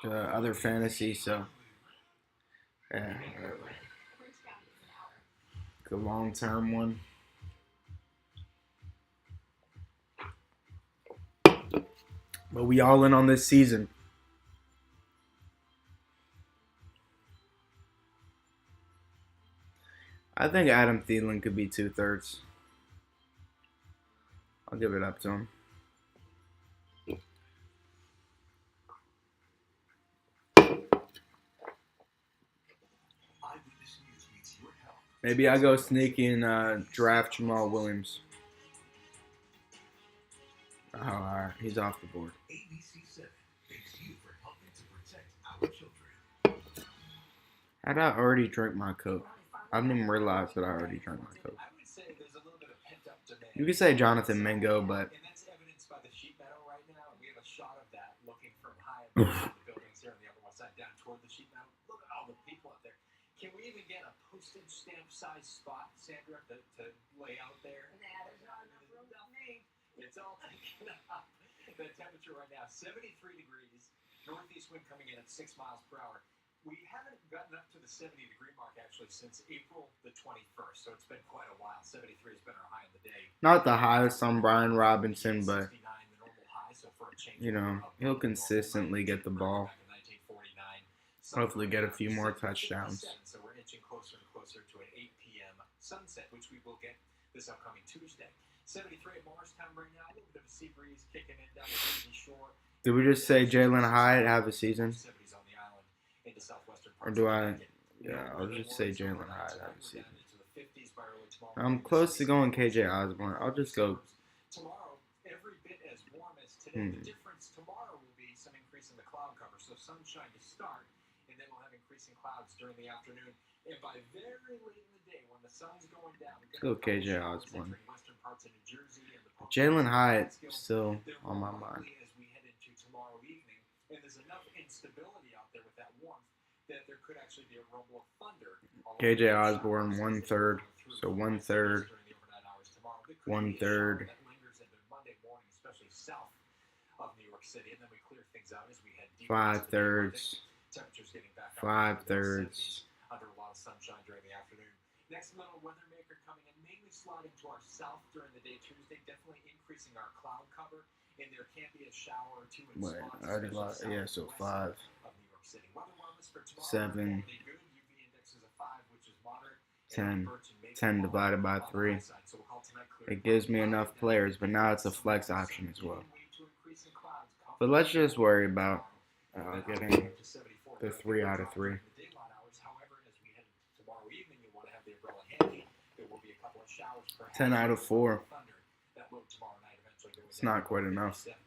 the other fantasy, so yeah, whatever. The long-term one. But we all in on this season. I think Adam Thielen could be 2/3. I'll give it up to him. Maybe I go sneaky and draft Jamal Williams. Oh, all right. He's off the board. ABC7 thanks you for helping to protect our children. How'd I already drink my Coke? I didn't even realize that I already drank my Coke. I would say there's a little bit of pent-up demand. You could say Jonathan Mingo, but And that's evidenced by the sheet metal right now. We have a shot of that looking from high above the buildings here on the Upper West Side down toward the sheet metal. Look at all the people out there. Can we even get a postage stamp size spot, Sandra, to lay out there? Nah, there's not enough room for me. It's all taken up. The temperature right now, 73 degrees. Northeast wind coming in at 6 miles per hour. We haven't gotten up to the 70-degree mark, actually, since April the 21st, so it's been quite a while. 73 has been our high of the day. not the highest on Brian Robinson, but 69, the normal high, so for a change you know, he'll consistently get the ball. back in 1949. Hopefully get a few more touchdowns. So we're inching closer and closer to an 8 p.m. sunset, which we will get this upcoming Tuesday. 73 at Morristown right now. A little bit of a sea breeze kicking in down the Jersey Shore. Did we just say Jalen Hyatt have a season? 70s on the island into southwestern Or parts do of I? Connecticut. Yeah, I'll just say Jalen Hyatt have a We're season. down into the 50s by early tomorrow I'm morning. close to going KJ Osborne. I'll just go. Tomorrow, every bit as warm as today. The difference tomorrow will be some increase in the cloud cover. So sunshine to start, and then we'll have increasing clouds during the afternoon. And by very late in the day, when the sun's going down, Go KJ Osborne. western parts of New Jersey and the Jalen Hyatt still on my mind. as we head into tomorrow evening, and there's enough instability out there with that warmth that there could actually be a rumble of thunder. KJ Osborne 1/3, so 1/3, 1/3. That lingers into Monday morning, especially south of New York City, and then we clear things out as we head deeper into the 5/3, temperatures getting back up 5/3. under a lot of sunshine during the afternoon. Next little weather maker coming in, mainly sliding to our south during the day Tuesday, definitely increasing our cloud cover, and there can be a shower or two in Wait, spots, I already especially lost. Yeah, so south 5, of New York City. Weather wellness for tomorrow, 7, will be good. UV index is a 5, which is moderate. 10. And Birch and Maple 10 are divided by on the 3. high side, so we'll call tonight clear. It gives me enough players, but now it's a flex option as well. Way to increase in clouds, But let's just worry about getting up to 74. the 3 out of 3. The daylight hours, however, as we head tomorrow evening, you want to have the umbrella handy. There will be a couple of showers, perhaps. 10 out of 4. Thunder that low tomorrow night, eventually going It's down not to quite enough. 57.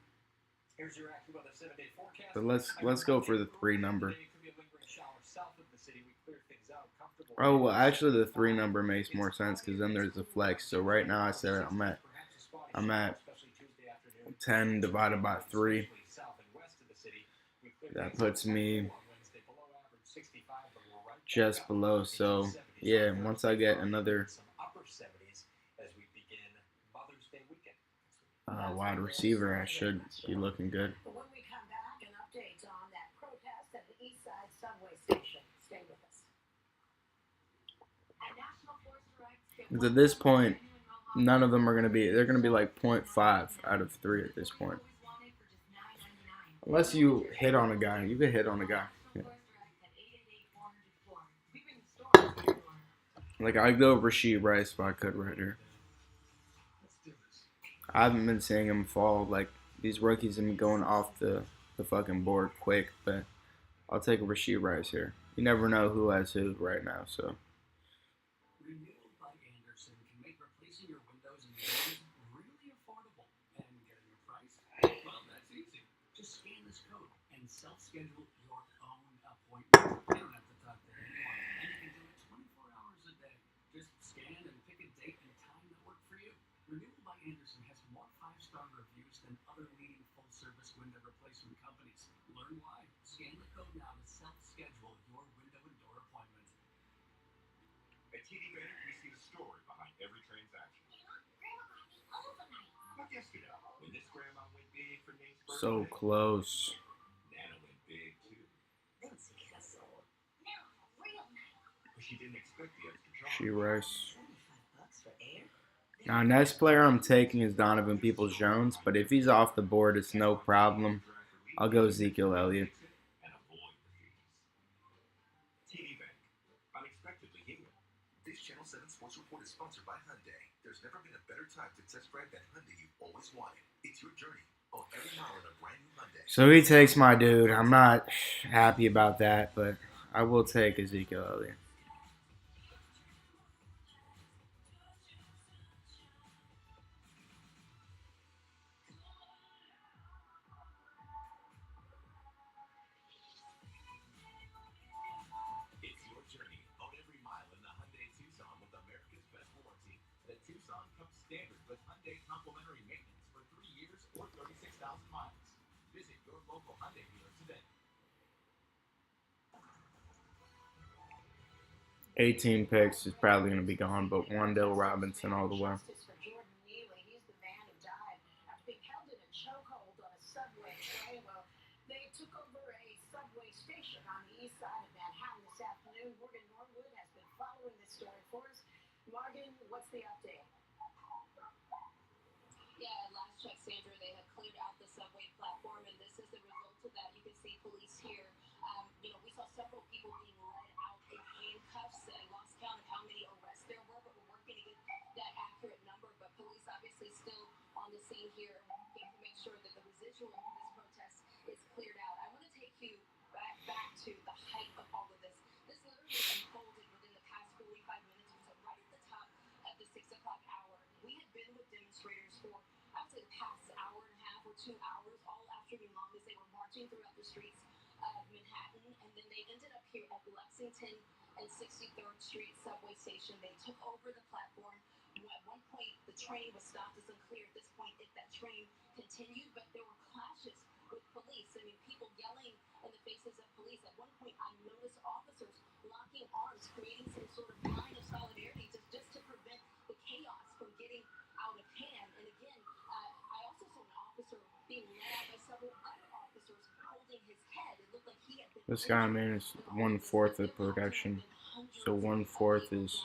Here's your AccuWeather 7-day forecast. But let's go for the 3 number. Today could be a lingering shower south of the city. We clear things out comfortable. Oh, well, actually, the 3 number makes more sense because then there's a flex. So right now I said I'm at 10 divided by 3. That puts me just below. So yeah, once I get another wide receiver, I should be looking good. But when we come back, an update on that protest at the East Side subway station. Stay with us. At National Forest Direct, get 'Cause at this point, none of them are going to be, they're going to be like 0.5 out of 3 at this point. always wanted for just $9.99. Unless you hit on a guy. You can hit on a guy. Yeah. National Forest Direct at 888-400-4. We bring the stores to your door. Like, I'd go Rasheed Rice if I could right here. Let's do this. I haven't been seeing him fall. Like, these rookies have been going off the fucking board quick, but I'll take a Rasheed Rice here. You never know who has who right now, so. Renewal by Anderson can make replacing your windows and doors really affordable. And getting a price? Well, that's easy. Just scan this code and self-schedule your own appointment. You don't have to talk to anyone, and you can do it 24 hours a day. Just scan and pick a date and time that work for you. Renewal by Anderson has more 5-star reviews than other leading full-service window replacement companies. Learn why. Scan the code now to self-schedule your window and door appointment. At TD Bank, we see the story behind every transaction. Grandma got me overnight. Like yesterday, when this grandma went big for Nate's birthday, So close. Nana went big too. That's Picasso. Now, real night. But she didn't expect the extra charge. Rasheed Rice. $75 for air? Now, next player I'm taking is Donovan Peoples-Jones, but if he's off the board, it's no problem. I'll go Ezekiel Elliott. And avoid the fees. TD Bank, unexpectedly human. This Channel 7 Sports Report is sponsored by Hyundai. There's never been a better time to test drive that Hyundai you've always wanted. It's your journey. Own every mile in a brand new Hyundai. So he takes my dude. I'm not happy about that, but I will take Ezekiel Elliott. It's your journey. Own every mile in the Hyundai Tucson with America's best warranty. The Tucson comes standard with Hyundai complimentary maintenance for 3 years or 36,000 miles. Visit your local Hyundai dealer today. 18 picks is probably going to be gone, but Wan'Dale Robinson all the way. Justice for Jordan Neely. He's the man who died after being held in a chokehold on a subway train. Well, they took over a subway station on the east side of Manhattan this afternoon. Morgan Norwood has been following this story for us. Morgan, what's the update? Yeah, at last check, Sandra, they had cleared out the subway platform, and this is the result of that. You can see police here. We saw several people being led out in handcuffs. I lost count of how many arrests there were, but we're working to get that accurate number. But police obviously still on the scene here, working to make sure that the residual of this protest is cleared out. I want to take you back to the height of all of this. This literally unfolded within the past 45 minutes or so, right at the top at the 6 o'clock hour. We had been with demonstrators for, I would say, the past hour and a half or 2 hours, all afternoon long, as they were marching throughout the streets of Manhattan, and then they ended up here at Lexington and 63rd Street subway station. They took over the platform. At one point, the train was stopped. It's unclear at this point if that train continued, but there were clashes with police. I mean, people yelling in the faces of police. At one point, I noticed officers locking arms, creating some sort of line of solidarity just to prevent the chaos from getting out of hand. And again, I also saw an officer being led out by several other officers holding his head. It looked like he had been. This guy, man, is 1/4 of production. So 1/4 is.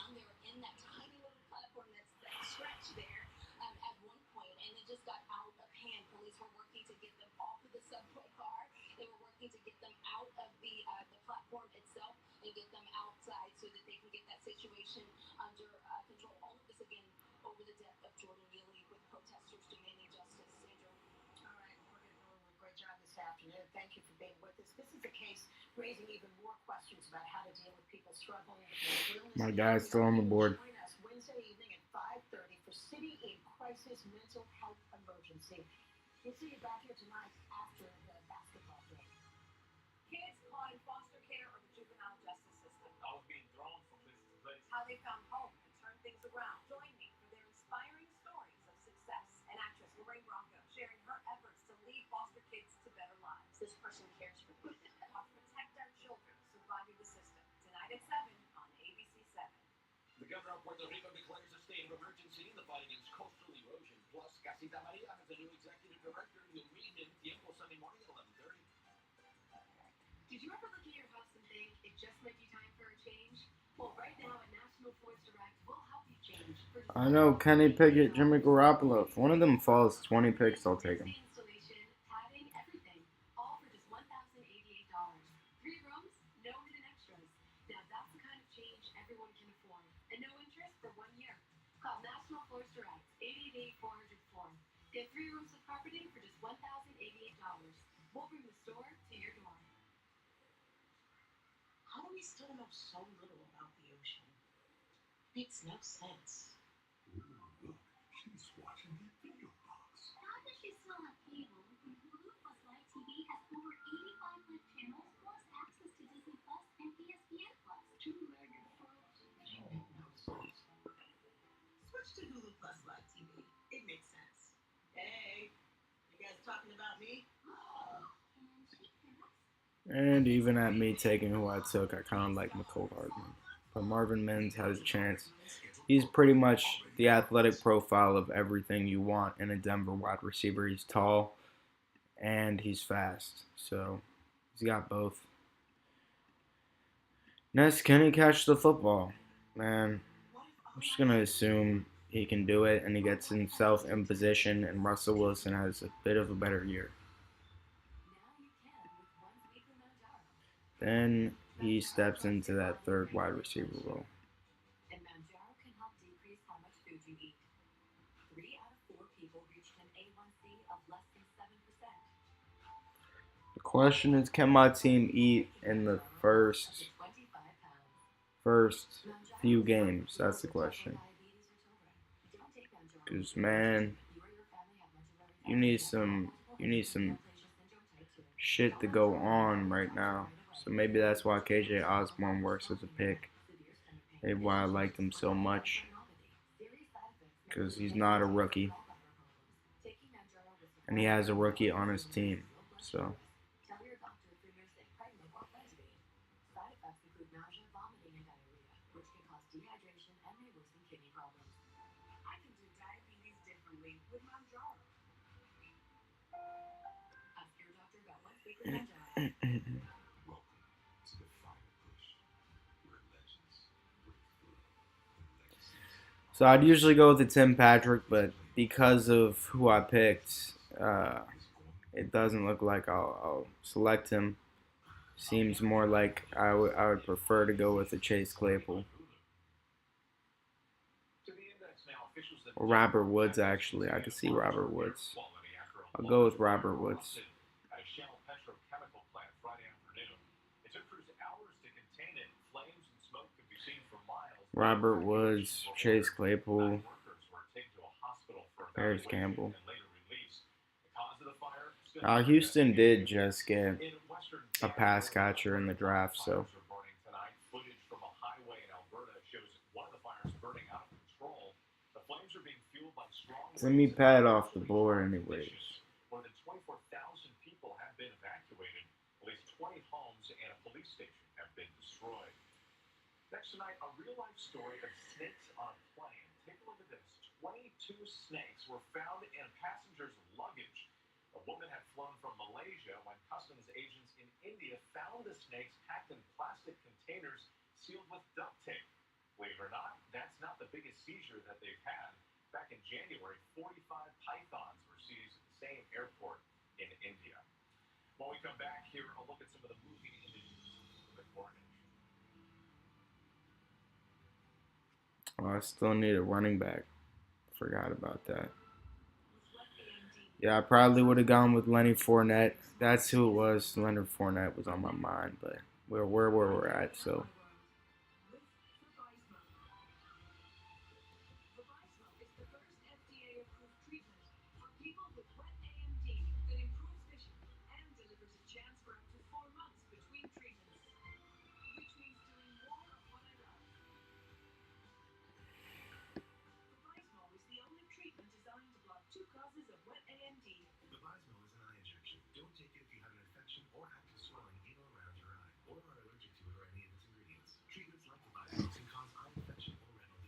In that tiny little platform that's stretched there at one point, and it just got out of hand. Police were working to get them off of the subway car. They were working to get them out of the platform itself and get them outside so that they can get that situation under control. All of this again over the death of Jordan Neely, with protesters demanding justice. Sandra. All right, Morgan Norwood, great job this afternoon. Thank you for being with us. This is a case raising even more questions about how to deal with people struggling with mental illness. My guy's still on the board. Join us Wednesday evening at 5:30 for City in Crisis Mental Health Emergency. We'll see you back here tonight after the basketball game. Kids caught in foster care or the juvenile justice system. I was being thrown from place to place. How they found home and turned things around. Join me for their inspiring stories of success. An actress, Lorraine Bronco, sharing her efforts to lead foster kids to better lives. This person cares for them. How to protect our children surviving the system. Tonight at 7 on ABC 7. The governor of Puerto Rico declares a state of emergency in the fight against coastal erosion. Plus, Casita Maria has a new executive director. You'll meet in Tiempo Sunday morning at 11:30. Did you ever look at your house and think it just might be time for a change? Well, right now at National Force Direct, we'll help you change. I know Kenny Pickett, Jimmy Garoppolo. If one of them falls 20 picks, I'll take him. Installation, padding, everything, all for just $1,088. 3 rooms, no hidden extras. Now that's the kind of change everyone can afford, and no interest for 1 year. Call National Force Direct 888-404. Get 3 rooms with carpeting for just $1,088. We'll bring the store to your door. How do we still know so little about the ocean? Makes no sense. Ooh, look, she's watching the video box. How does she still have cable? Hulu Plus Live TV has over 85 live channels plus access to Disney Plus and ESPN Plus. Two-legged frogs. Make no sense. Switch to Hulu Plus Live TV. It makes sense. Hey, you guys talking about me? And she cannot. And even at me taking who I took, I kind of like McCole Hardman. But Marvin Mims has a chance. He's pretty much the athletic profile of everything you want in a Denver wide receiver. He's tall and he's fast. So he's got both. Next, can he catch the football? Man, I'm just going to assume he can do it and he gets himself in position and Russell Wilson has a bit of a better year. Then he steps into that third wide receiver role. And Manjaro can help decrease how much food you eat. 3 out of 4 people reached an A1C of less than 7%. The question is, can my team eat in the first few games? That's the question. Because man, you need some shit to go on right now. So maybe that's why KJ Osborne works as a pick. Maybe why I liked him so much. Because he's not a rookie. And he has a rookie on his team. So Tell your doctor if you're sick, pregnant, or breastfeeding. Side effects include nausea, vomiting, and diarrhea, which can cause dehydration and may worsen kidney problems. I can do diabetes differently with Manjaro. Ask your doctor about once weekly Manjaro. Welcome to the final push, where legends break through. So I'd usually go with the Tim Patrick, but because of who I picked, it doesn't look like I'll select him. Seems more like I would prefer to go with the Chase Claypool. Or Robert Woods, actually. I could see Robert Woods. I'll go with Robert Woods. Robert Woods, Chase Claypool, Paris Campbell. Houston did just get a pass catcher in the draft, so. Timmy Pat off the board anyways. More than 24,000 people have been evacuated. At least 20 homes and a police station have been destroyed. Next tonight, a real-life story of snakes on a plane. Take a look at this. 22 snakes were found in a passenger's luggage. A woman had flown from Malaysia when customs agents in India found the snakes packed in plastic containers sealed with duct tape. Believe it or not, that's not the biggest seizure that they've had. Back in January, 45 pythons were seized at the same airport in India. When we come back here, a look at some of the movie images from the coronation. Oh, I still need a running back. Forgot about that. Yeah, I probably would have gone with Lenny Fournette. That's who it was. Leonard Fournette was on my mind, but we're where we're at, so. Vabysmo is an eye injection. Don't take it if you have an infection or active swelling in or around your eye, or are allergic to it or any of its ingredients. Treatments like Vabysmo can cause eye infection or retinal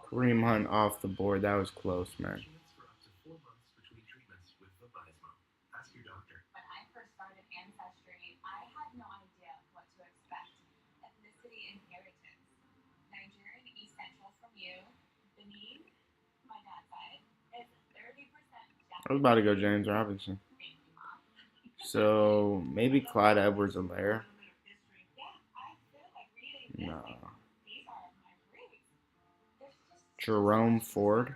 Kareem Hunt off the board. That was close, man. For up to 4 months between treatments with Vabysmo. Ask your doctor. When I first started Ancestry, I had no idea what to expect. Ethnicity inheritance. Nigerian East Central from you. Benin, my dad's side, is 30% I was about to go James Robinson. So maybe Clyde Edwards-Helaire. No. Jerome Ford.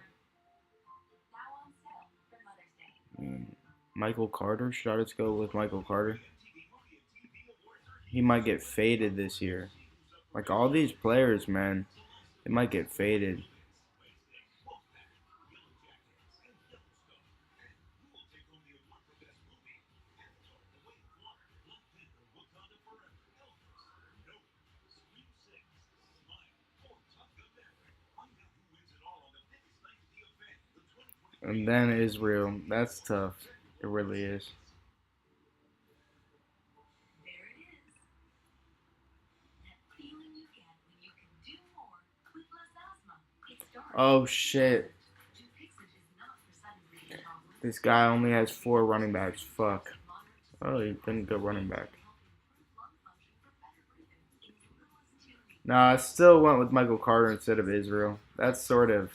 Michael Carter. Should I just go with Michael Carter? He might get faded this year. Like all these players, man, they might get faded. And then Israel. That's tough. It really is. There it is. That feeling you get when you can do more with less asthma. It starts. Oh shit. Dupixent is not for sudden breathing problems. This guy only has 4 running backs. Fuck. Oh, he didn't go running back. No, I still went with Michael Carter instead of Israel. That's sort of.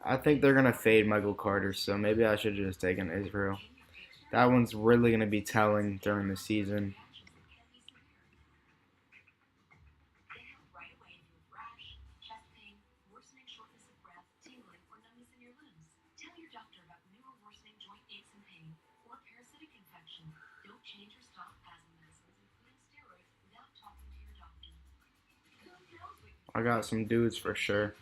I think they're going to fade Michael Carter, so maybe I should have just taken Israel. That one's really going to be telling during the season. I got some dudes for sure.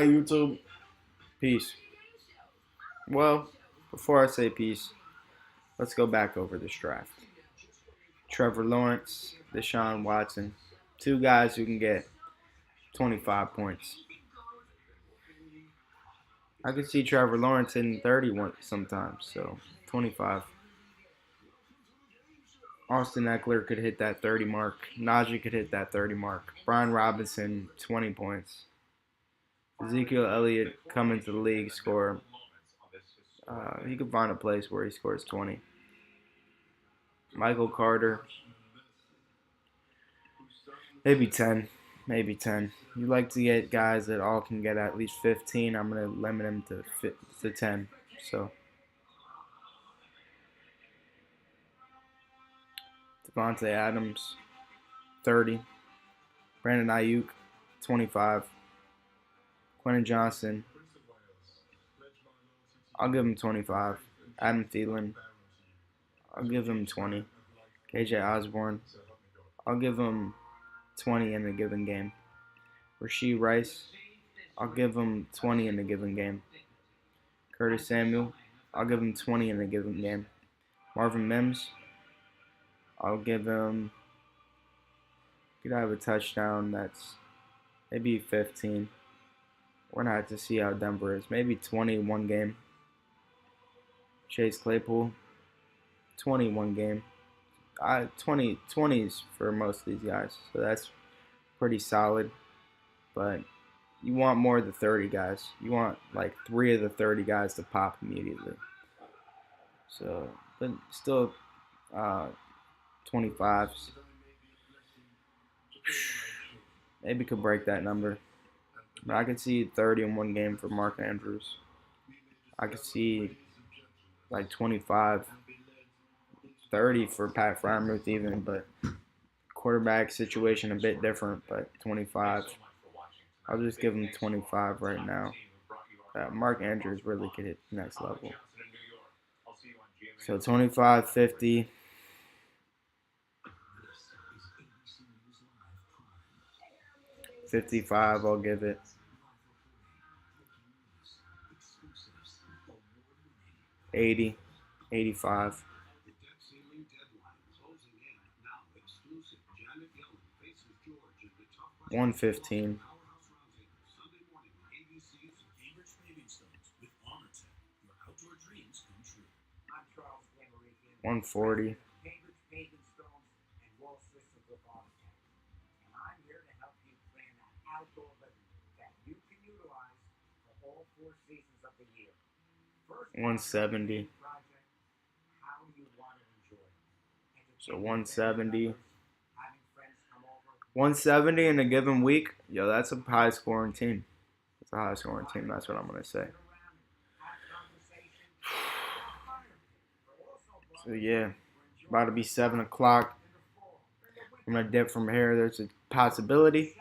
YouTube. Peace. Well, before I say peace, let's go back over this draft. Trevor Lawrence, Deshaun Watson. 2 guys who can get 25 points. I could see Trevor Lawrence hitting 31 sometimes, so 25. Austin Eckler could hit that 30 mark. Najee could hit that 30 mark. Brian Robinson, 20 points. Ezekiel Elliott coming to the league, score. He could find a place where he scores 20. Michael Carter, maybe 10. Maybe 10. You like to get guys that all can get at least 15. I'm going to limit him to 10. So, Devontae Adams, 30. Brandon Ayuk, 25. Quentin Johnson, I'll give him 25. Adam Thielen, I'll give him 20. KJ Osborne, I'll give him 20 in a given game. Rashee Rice, I'll give him 20 in a given game. Curtis Samuel, I'll give him 20 in a given game. Marvin Mims, I'll give him. Could have a touchdown that's maybe 15. We're going to have to see how Denver is. Maybe 20 one game. Chase Claypool, 21 game. 20s for most of these guys. So that's pretty solid. But you want more of the 30 guys. You want like 3 of the 30 guys to pop immediately. So, but still 25s. Maybe could break that number. But I could see 30 in one game for Mark Andrews. I could see like 25, 30 for Pat Freiermuth even, but quarterback situation a bit different, but 25. I'll just give him 25 right now. Mark Andrews really could hit the next level. So 25, 50. 55, I'll give it. 80, 85. The debt ceiling deadline closing in. Now exclusive. Janet Yellen faces George in the tough question. 115. Powerhouse Roundtable Sunday morning on ABC's Cambridge Paving Stones with Armortech. Your outdoor dreams come true. I'm Charles Gamerican, 140. Cambridge Paving Stones and Wall Systems of Architect. And I'm here to help you plan that outdoor living that you can utilize for all 4 seasons of the year. First, 170. project, how do you want to enjoy it? So 170. Having friends come over. 170 in a given week. Yo, that's a high scoring team. It's a high scoring team. That's what I'm going to say. So, yeah. About to be 7 o'clock. I'm going to dip from here. There's a possibility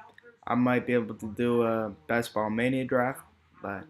I might be able to do a Best Ball Mania draft. But